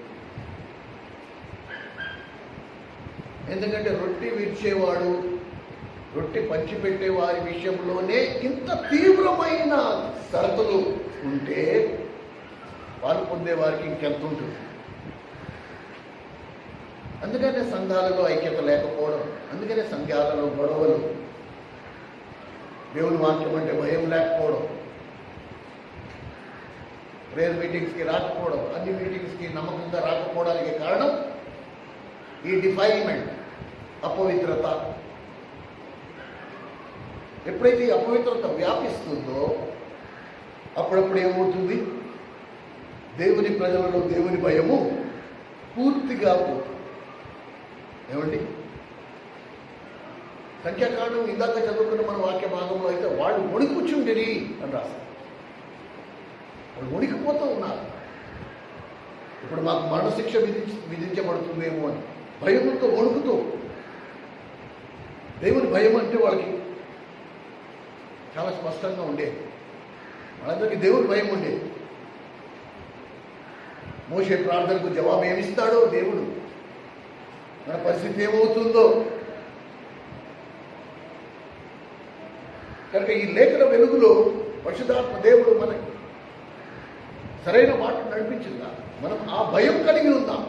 ఎందుకంటే రొట్టె విరిచేవాడు, రొట్టె పంచిపెట్టే వారి విషయంలోనే ఇంత తీవ్రమైన షరతులు ఉంటే పాలు పొందే వారికి ఇంకెంత ఉంటుంది. అందుకనే సంఘాలలో ఐక్యత లేకపోవడం, అందుకనే సంఘాలలో గొడవలు, దేవుని వాక్యం అంటే భయం లేకపోవడం, ప్రేయర్ మీటింగ్స్కి రాకపోవడం, అన్ని మీటింగ్స్కి నమ్మకంగా రాకపోవడానికి కారణం ఈ డిఫైల్మెంట్, అపవిత్రత. ఎప్పుడైతే ఈ అపవిత్రత వ్యాపిస్తుందో అప్పుడప్పుడు ఏమవుతుంది? దేవుని ప్రజలలో దేవుని భయము పూర్తిగా పోతుంది. ఏమండి, సంఖ్యాకాండం ఇందాక చదువుకున్న మన వాక్య భాగంలో అయితే వాళ్ళు వణికుచుండిరి అని రాస్తారు. వాళ్ళు వణికిపోతూ ఉన్నారు. ఇప్పుడు మాకు మరణశిక్ష విధించబడుతుందేమో అని భయముతో వణుకుతూ. దేవుని భయం అంటే వాళ్ళకి చాలా స్పష్టంగా ఉండేది. వాళ్ళందరికీ దేవుని భయం ఉండేది. మోషే ప్రార్థనకు జవాబు ఏమిస్తాడో దేవుడు, మన పరిస్థితి ఏమవుతుందో. కనుక ఈ లేఖన వెలుగులో పరిశుద్ధాత్మ దేవుడు మనకి సరైన మాట నడిపించిందా, మనం ఆ భయం కలిగి ఉందాం.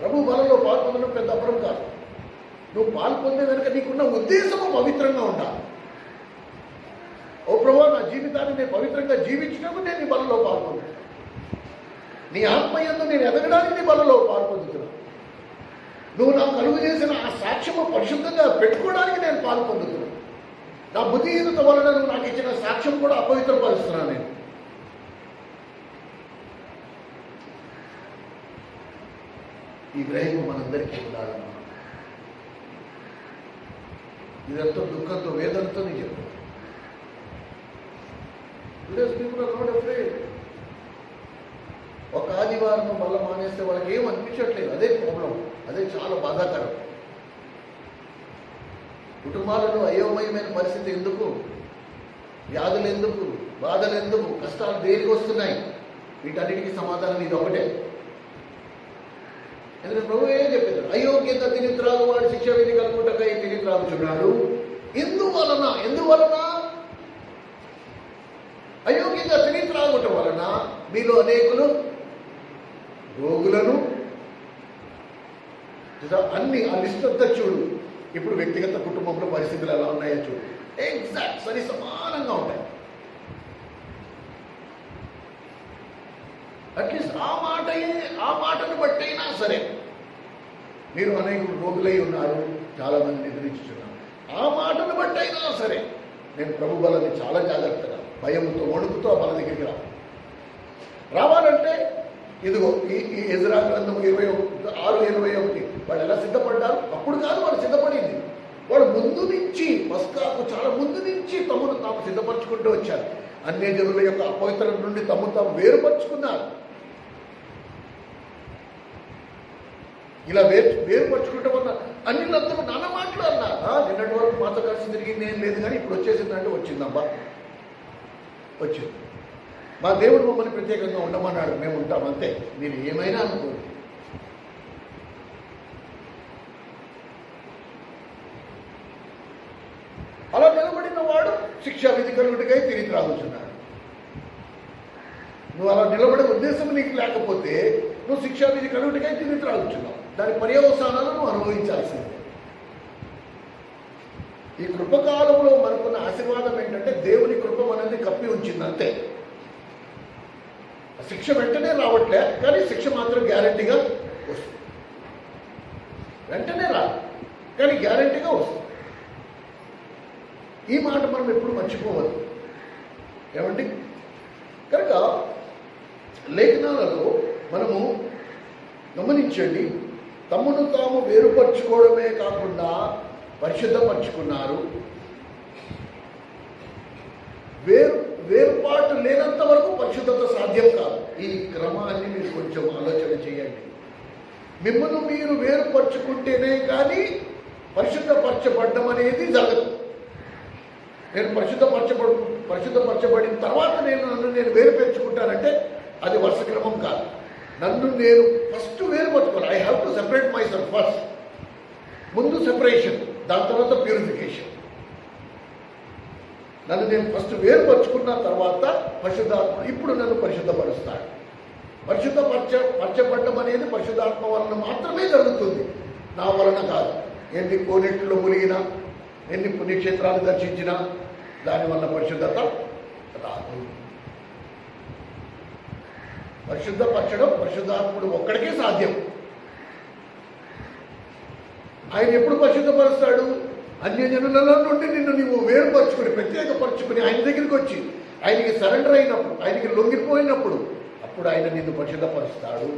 ప్రభు బలలో పాల్పొందడం పెద్ద అపరం కాదు. నువ్వు పాల్పొందే కనుక నీకున్న ఉద్దేశము పవిత్రంగా ఉండాలి. ఓ ప్రభు, నా జీవితాన్ని నేను పవిత్రంగా జీవించినప్పుడు నేను నీ బలలో పాల్పొందుతాను. నీ ఆత్మయందు నేను ఎదగడానికి నీ బలలో పాల్పొందుతున్నాను. నువ్వు నాకు కలుగు చేసిన ఆ సాక్ష్యము పరిశుద్ధంగా పెట్టుకోవడానికి నేను పాల్పొందుతున్నాను. నా బుద్ధిహీనత వలన నువ్వు నాకు ఇచ్చిన సాక్ష్యం కూడా అపవిత్రపరుస్తున్నాను నేను. ఈ గ్రహింపు మనందరికీ ఉండాలన్నమాట. ఇదంతా దుఃఖంతో, వేదనతో నేను చెప్తాను. People are not afraid. ఒక ఆదివారం మళ్ళీ మానేస్తే వాళ్ళకి ఏం అనిపించట్లేదు. అదే ప్రాబ్లం, అదే చాలా బాధాకరం. కుటుంబాలలో అయోమయమైన పరిస్థితి ఎందుకు? వ్యాధులు ఎందుకు? బాధలు ఎందుకు? కష్టాలు దేనికి వస్తున్నాయి? వీటన్నిటికీ సమాధానం ఇది ఒకటే. ఎందుకంటే ప్రభు ఏం చెప్పారు? అయోగ్యత తిని త్రాగువాడు శిక్ష విధి కలుగుటకై తిని త్రాగుచున్నాడు. ఎందువలన అయోగ్యంగా తిని త్రాగుటం వలన మీలో అనేకులు రోగులను, అన్ని ఆ లిస్ట్ అంతా చూడు. ఇప్పుడు వ్యక్తిగత కుటుంబంలో పరిస్థితులు ఎలా ఉన్నాయో చూడు. ఎగ్జాక్ట్ సరి సమానంగా ఉంటాయి. అట్లీస్ట్ ఆ మాటను బట్టయినా సరే, మీరు అనేక రోగులై ఉన్నారు, చాలామంది నిద్రించుతున్నారు, ఆ మాటను బట్టయినా సరే నేను ప్రభు బలని చాలా జాగ్రత్తగా భయంతో వణుకుతో ఆ బల దగ్గరికి రావాలంటే ఇదిగో ఈ ఎజ్రా గ్రంథం 6:21 వాళ్ళు ఎలా సిద్ధపడ్డారు? అప్పుడు కాదు వాళ్ళు సిద్ధపడింది, వాళ్ళు ముందు నుంచి పస్కాకు చాలా ముందు నుంచి తమను తాము సిద్ధపరచుకుంటూ వచ్చారు. అన్యజనుల యొక్క అపవిత్రత నుండి తాము వేరుపరుచుకున్నారు. ఇలా వేరుపరుచుకుంటాం వల్ల అన్నిలందరూ నాన్న మాటలు అన్నారు. నిన్నటి వరకు మాతో కలిసి తిరిగింది ఏం లేదు, కానీ ఇప్పుడు వచ్చేసిందంటే వచ్చిందబ్బా, వచ్చింది. మా దేవుడు మమ్మల్ని ప్రత్యేకంగా ఉండమన్నాడు, మేము ఉంటాం అంతే, మీరు ఏమైనా అనుకోండి. అలా నిలబడిన వాడు శిక్షా విధి కలుగుటకై తిరిగి త్రాగుతున్నాడు. నువ్వు అలా నిలబడే ఉద్దేశం నీకు లేకపోతే నువ్వు శిక్షా విధి కలుగుటకై తిరిగి త్రాగుతున్నావు. దాని పర్యవసానాలు నువ్వు అనుభవించాల్సిందే. ఈ కృపకాలంలో మనకున్న ఆశీర్వాదం ఏంటంటే దేవుని కృప మనల్ని కప్పి ఉంచింది అంతే. శిక్ష వెంటనే రావట్లే, కానీ శిక్ష మాత్రం గ్యారంటీగా వస్తుంది. వెంటనే రాదు, కానీ గ్యారంటీగా వస్తుంది. ఈ మాట మనం ఎప్పుడు మర్చిపోవద్దు. ఏమండి? కనుక లేఖనాలలో మనము గమనించండి, తమను తాము వేరుపరచుకోవడమే కాకుండా పరిశుద్ధపరచుకున్నారు. వేరుపాటు లేనంత వరకు పరిశుద్ధత సాధ్యం కాదు. ఈ క్రమాన్ని మీరు కొంచెం ఆలోచన చేయండి. మిమ్మల్ని మీరు వేరుపరుచుకుంటేనే కానీ పరిశుద్ధపరచబడ్డం అనేది జరగదు. నేను పరిశుద్ధపరచబడిన తర్వాత నన్ను వేరుపరుచుకుంటానంటే అది వరుస క్రమం కాదు. నన్ను నేను ఫస్ట్ వేరుపరచుకోవాలి. I have to separate my self first. ముందు సెపరేషన్, దాని తర్వాత ప్యూరిఫికేషన్. నన్ను నేను ఫస్ట్ వేరుపరుచుకున్న తర్వాత పరిశుద్ధాత్మ ఇప్పుడు నన్ను పరిశుద్ధపరుస్తాడు. పరిశుద్ధపరచబడ్డం అనేది పరిశుద్ధాత్మ వలన మాత్రమే జరుగుతుంది, నా వలన కాదు. ఎన్ని కోనెట్లో మునిగినా, ఎన్ని పుణ్యక్షేత్రాలు దర్శించినా దానివల్ల పరిశుద్ధత రాదు. పరిశుద్ధపరచడం పరిశుద్ధాత్ముడు ఒక్కడికే సాధ్యం. ఆయన ఎప్పుడు పరిశుద్ధపరుస్తాడు? అన్యజనులలో నుండి నిన్ను నీవు వేరుపరుచుకుని ప్రత్యేకపరుచుకుని ఆయన దగ్గరికి వచ్చి ఆయనకి సరెండర్ అయినప్పుడు, ఆయనకి లొంగిపోయినప్పుడు అప్పుడు ఆయన నిన్ను పరిశుద్ధపరుస్తాడు.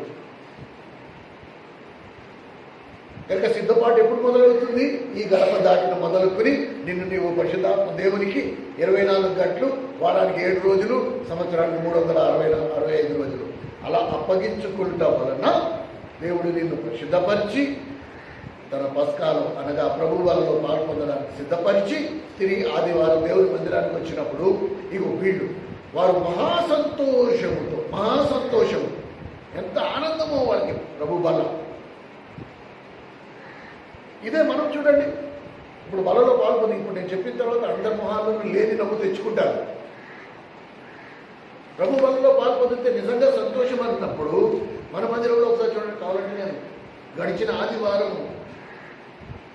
కనుక సిద్ధపాటు ఎప్పుడు మొదలవుతుంది? ఈ గడప దాటిన మొదలుకొని నిన్ను నీవు పరిశుద్ధాత్మ దేవునికి 24 గంటలు, వారానికి 7 రోజులు, సంవత్సరానికి 365 రోజులు అలా అప్పగించుకుంటా వలన దేవుడు నిన్ను పరిశుద్ధపరిచి తన పస్కాలం అనగా ప్రభు వలలో పాల్పొందడానికి సిద్ధపరిచి తిరిగి ఆదివారం దేవుని మందిరానికి వచ్చినప్పుడు ఇగో వీళ్ళు వారు మహాసంతోషము, ఎంత ఆనందమో వాళ్ళకి ప్రభు బల. ఇదే మనం చూడండి, ఇప్పుడు బలలో పాల్గొని ఇప్పుడు నేను చెప్పిన తర్వాత అందరి మొహాల్లో లేని నవ్వు తెచ్చుకుంటారు. ప్రభు బలలో పాల్పొందితే నిజంగా సంతోషం అన్నప్పుడు మన మందిరంలో ఒకసారి చూడండి, కావాలంటే నేను గడిచిన ఆదివారం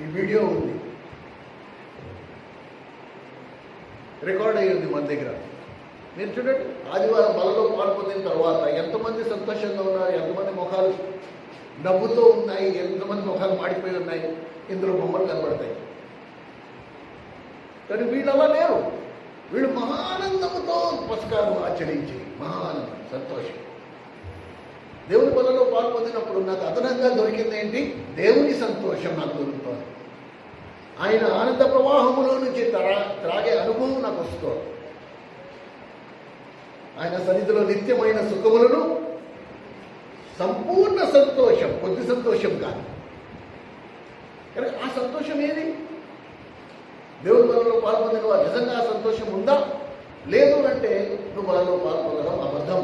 ఈ వీడియో ఉంది, రికార్డ్ అయ్యింది మన దగ్గర. మీరు చూడండి, ఆదివారం బలలో పాల్పొందిన తర్వాత ఎంతమంది సంతోషంగా ఉన్నారు, ఎంతమంది ముఖాలు నవ్వుతో ఉన్నాయి, ఎంతమంది ముఖాలు మాడిపోయి ఉన్నాయి. ఇందులో బొమ్మలు కనబడతాయి. కానీ వీళ్ళు అలా లేరు. వీళ్ళు మహానందముతో పస్కాలు ఆచరించి మహానందం, సంతోషం. దేవుని బలలో పాల్పొందినప్పుడు నాకు అదనంగా దొరికింది ఏంటి? దేవుని సంతోషం నాకు దొరుకుతుంది. ఆయన ఆనంద ప్రవాహములో నుంచి త్రాగే అనుభవం నాకు వస్తుంది. ఆయన సన్నిధిలో నిత్యమైన సుఖములను, సంపూర్ణ సంతోషం, కొద్ది సంతోషం కాదు. కానీ ఆ సంతోషం ఏది? దేవుని బలలో పాల్పొందిన వారు నిజంగా ఆ సంతోషం ఉందా? లేదు అంటే నువ్వు బలలో పాల్పొందడం అబద్ధం.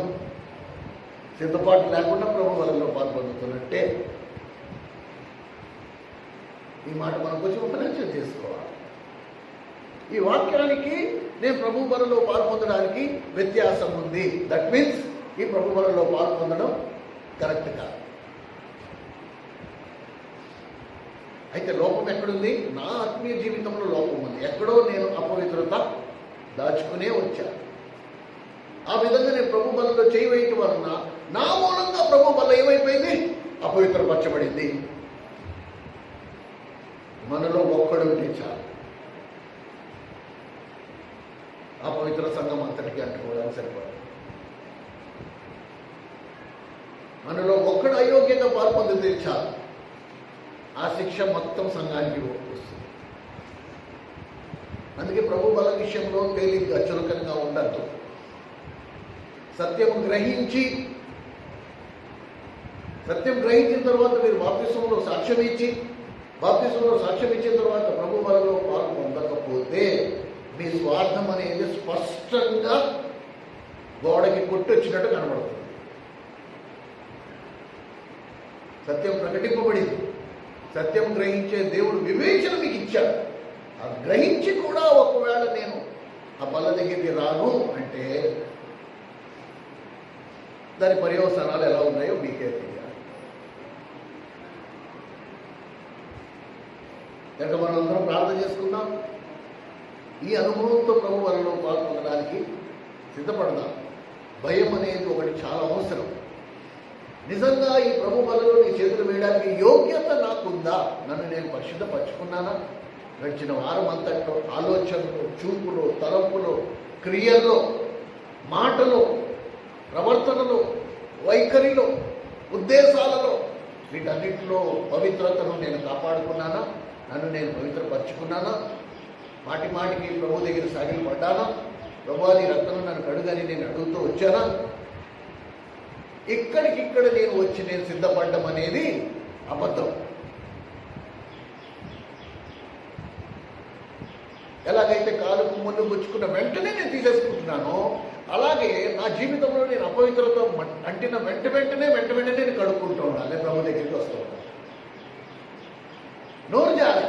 సిద్ధపాటు లేకుండా ప్రభు బలలో పాల్పొందుతున్నట్టే. ఈ మాట మనం కొంచెం ఉపన్యాసం చేసుకోవాలి. ఈ వాక్యానికి నేను ప్రభు బలలో పాల్పొందడానికి వ్యత్యాసం ఉంది. దట్ మీన్స్ ఈ ప్రభు బలలో పాల్పొందడం కరెక్ట్ కాదు. అయితే లోపం ఎక్కడుంది? నా ఆత్మీయ జీవితంలో లోపం ఉంది. ఎక్కడో నేను అపవిత్రత దాచుకునే వచ్చాను. ఆ విధంగా నేను ప్రభు బలలో చేయి వేయటం వలన నా మూలంగా ప్రభు బల ఏమైపోయింది? అపవిత్రపరచబడింది. మనలో ఒక్కడు ఉంటే చాలు, ఆ పవిత్ర సంఘం అంతటికి అంటుకోవడానికి సరిపడదు. మనలో ఒక్కడు అయోగ్యంగా పాల్పొందితే చాలు, ఆ శిక్ష మొత్తం సంఘానికి వస్తుంది. అందుకే ప్రభు బల విషయంలో తేలిగ్గా చురుకనగా ఉండద్దు. సత్యం గ్రహించిన తర్వాత మీరు బాప్తిస్మంలో సాక్ష్యం ఇచ్చిన తర్వాత ప్రభు బలలో పాలు పొందకపోతే మీ స్వార్థం అనేది స్పష్టంగా గోడకి కొట్టొచ్చినట్టు కనబడుతుంది. సత్యం ప్రకటింపబడింది, సత్యం గ్రహించే దేవుడు వివేచన మీకు ఇచ్చాడు. అది గ్రహించి కూడా ఒకవేళ నేను ఆ బల్ల దగ్గరికి రాను అంటే దాని పర్యవసానాలు ఎలా ఉన్నాయో మీకే తెలియాలి. కనుక మనం అందరం ప్రార్థన చేసుకుందాం. ఈ అనుభవంతో ప్రభు వలలో పాల్గొనడానికి సిద్ధపడదాం. భయం అనేది ఒకటి చాలా అవసరం. నిజంగా ఈ ప్రభు బలలో నీ చేతులు వేయడానికి యోగ్యత నాకుందా? నన్ను నేను పరిశుద్ధపరచుకున్నానా? గడిచిన వారం అంతట్లో ఆలోచనలు, చూపులు, తలంపులు, క్రియల్లో, మాటలు, ప్రవర్తనలో, వైఖరిలో, ఉద్దేశాలలో, వీటన్నిటిలో పవిత్రతను నేను కాపాడుకున్నానా? నన్ను నేను పవిత్రపరచుకున్నానా? మాటికి ప్రభు దగ్గర సాగిలు పడ్డానా? ప్రభువాది రక్తం నన్ను కడుగని నేను అడుగుతూ వచ్చానా? ఇక్కడికిక్కడ నేను వచ్చి నేను సిద్ధపడ్డం అనేది అబద్ధం. ఎలాగైతే కాలుకు ముళ్ళు గుచ్చుకున్న వెంటనే నేను తీసేసుకుంటున్నానో అలాగే నా జీవితంలో నేను అపవిత్రత అంటిన వెంటనే నేను కడుక్కుంటూ ఉండాలి. ప్రభు దగ్గరికి వస్తూ ఉంటాను. నోరు జారి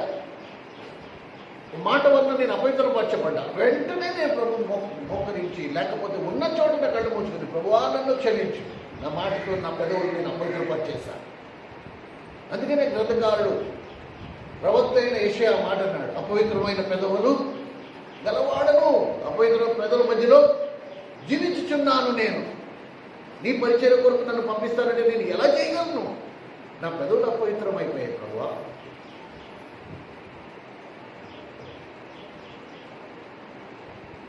మాట వల్ల నేను అపవిత్రపరచబడ్డా వెంటనే నేను ప్రభు మోకరించి, లేకపోతే ఉన్న చోట కళ్ళు మూసుకుని ప్రభువా నన్ను క్షమించు, నా మాటతో నా పెదవులు నేను అపవిత్రపరిచేశాను. అందుకనే గ్రంథకారుడు ప్రవక్త అయిన యెషయా మాట అన్నాడు, అపవిత్రమైన పెదవులు గలవాడను, అపవిత్ర పెదవుల మధ్యలో జీవించుచున్నాను నేను. నీ పరిచర్య కొరకు నన్ను పంపిస్తానంటే నేను ఎలా చేయగలను? నా పెదవులు అపవిత్రమైపోయాయి ప్రభువా.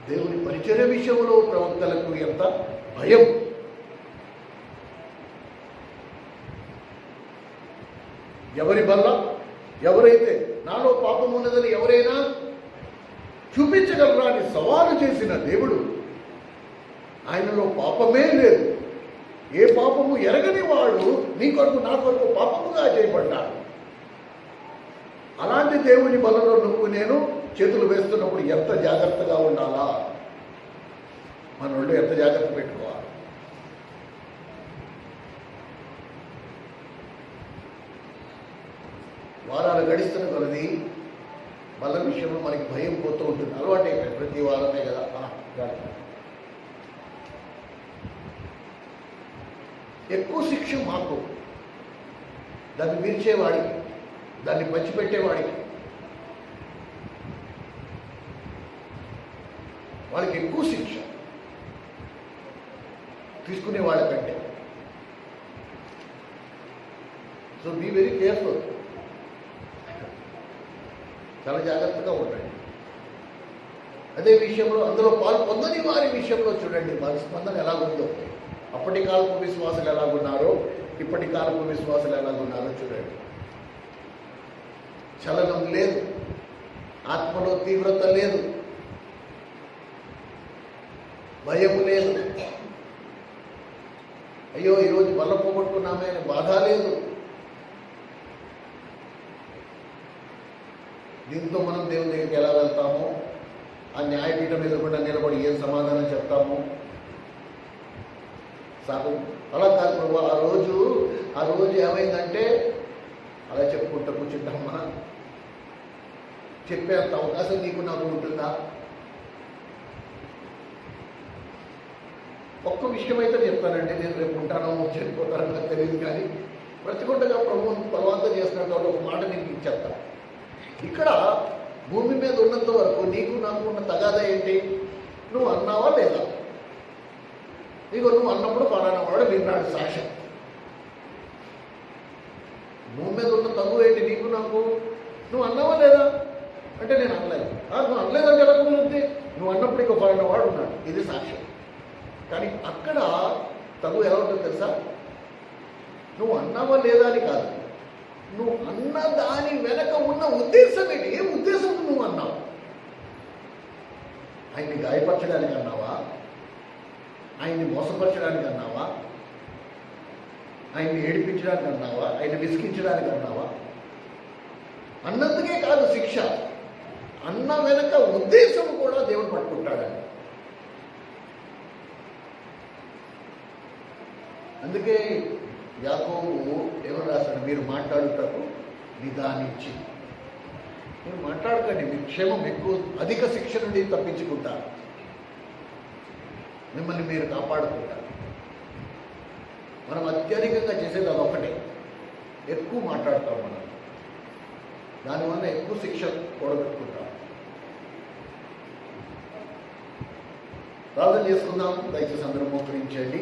దేవుని పరిచర్య విషయంలో ప్రవక్తలకు ఎంత భయం! ఎవరి వల్ల ఎవరైతే నాలో పాపం ఉన్నదని ఎవరైనా చూపించగలరా అని సవాలు చేసిన దేవుడు, ఆయనలో పాపమే లేదు, ఏ పాపము ఎరగని వాడు నీ కొరకు నా కొరకు పాపముగా చేయబడ్డాడు. అలాంటి దేవుని బలలో నువ్వు నేను చేతులు వేస్తున్నప్పుడు ఎంత జాగ్రత్తగా ఉండాలా? మన వాళ్ళు ఎంత జాగ్రత్త పెట్టుకోవాలి? వారాలు గడిస్తున్న కొలది బల విషయంలో మనకి భయం పోతూ ఉంటుంది. అలవాటు అయిపోయింది, ప్రతి వారమే కదా. ఎక్కువ శిక్ష మాకు, దాన్ని విరిచేవాడికి, దాన్ని పంచిపెట్టేవాడికి, వాళ్ళకి ఎక్కువ శిక్ష తీసుకునే వాళ్ళకంటే. సో బీ వెరీ కేర్ఫుల్, చాలా జాగ్రత్తగా ఉండండి. అదే విషయంలో అందులో పొందని వారి విషయంలో చూడండి వారి స్పందన ఎలాగుందో. అప్పటి కాలపు విశ్వాసులు ఎలాగున్నారో, ఇప్పటి కాలపు విశ్వాసులు ఎలాగున్నారో చూడండి. చలనం లేదు, ఆత్మలో తీవ్రత లేదు, భయం లేదు, అయ్యో ఈరోజు బల్ల పోగొట్టుకున్నామే అని బాధ లేదు. దీంతో మనం దేవుని దగ్గరికి ఎలా వెళ్తాము? ఆ న్యాయపీఠం మీద కూడా నిలబడి ఏం సమాధానం చెప్తాము? సాకు అలా కాదు ప్రభు, ఆ రోజు ఏమైందంటే అలా చెప్పుకుంటా కూర్చుంటామా? చెప్పేంత అవకాశం నీకు నాకు ఉంటుందా? ఒక్క విషయం అయితే చెప్తానండి, నేను రేపు ఉంటానో చనిపోతానో నాకు తెలియదు, కానీ బ్రతికుండగా ప్రభు తర్వాత చేసినట్టు ఒక మాట నేను చెప్తాను. ఇక్కడ భూమి మీద ఉన్నంత వరకు నీకు నాకు ఉన్న తగాదా ఏంటి? నువ్వు అన్నావా లేదా? ఇగో నువ్వు అన్నప్పుడు ఫలానా వాడు విన్నాడు సాక్ష్యం. భూమి మీద ఉన్న తగు ఏంటి నీకు నాకు? నువ్వు అన్నావా లేదా అంటే నేను అనలేదు. నువ్వు అనలేదంటే ఎలా కుదిరితే? నువ్వు అన్నప్పుడు ఇక ఫలానా వాడు ఉన్నాడు, ఇది సాక్ష్యం. కానీ అక్కడ తగు ఎలా ఉంటుందో తెలుసా? నువ్వు అన్నావా లేదా అని కాదు, నువ్వు అన్న దాని వెనక ఉన్న ఉద్దేశం ఏంటి? ఏ ఉద్దేశంతో నువ్వు అన్నావు? ఆయన్ని గాయపరచడానికి అన్నావా? ఆయన్ని మోసపరచడానికి అన్నావా? ఆయన్ని ఏడిపించడానికి అన్నావా? ఆయన్ని విసిగించడానికి అన్నావా? అన్నందుకే కాదు శిక్ష, అన్న వెనక ఉద్దేశం కూడా దేవుడు పట్టుకుంటాడని. అందుకే యాకోబు ఏమని రాస్తాడు? మీరు మాట్లాడుటకు నిదానించి. మీరు మాట్లాడకండి, మీ క్షేమం ఎక్కువ, అధిక శిక్ష నుండి తప్పించుకుంటారు, మిమ్మల్ని మీరు కాపాడుకుంటారు. మనం అత్యధికంగా చేసేది అదొకటే, ఎక్కువ మాట్లాడతాం మనం, దానివల్ల ఎక్కువ శిక్ష కూడబెట్టుకుంటాం. ప్రార్థన చేసుకుందాం. దయచేసి అందరూ మోకరించండి.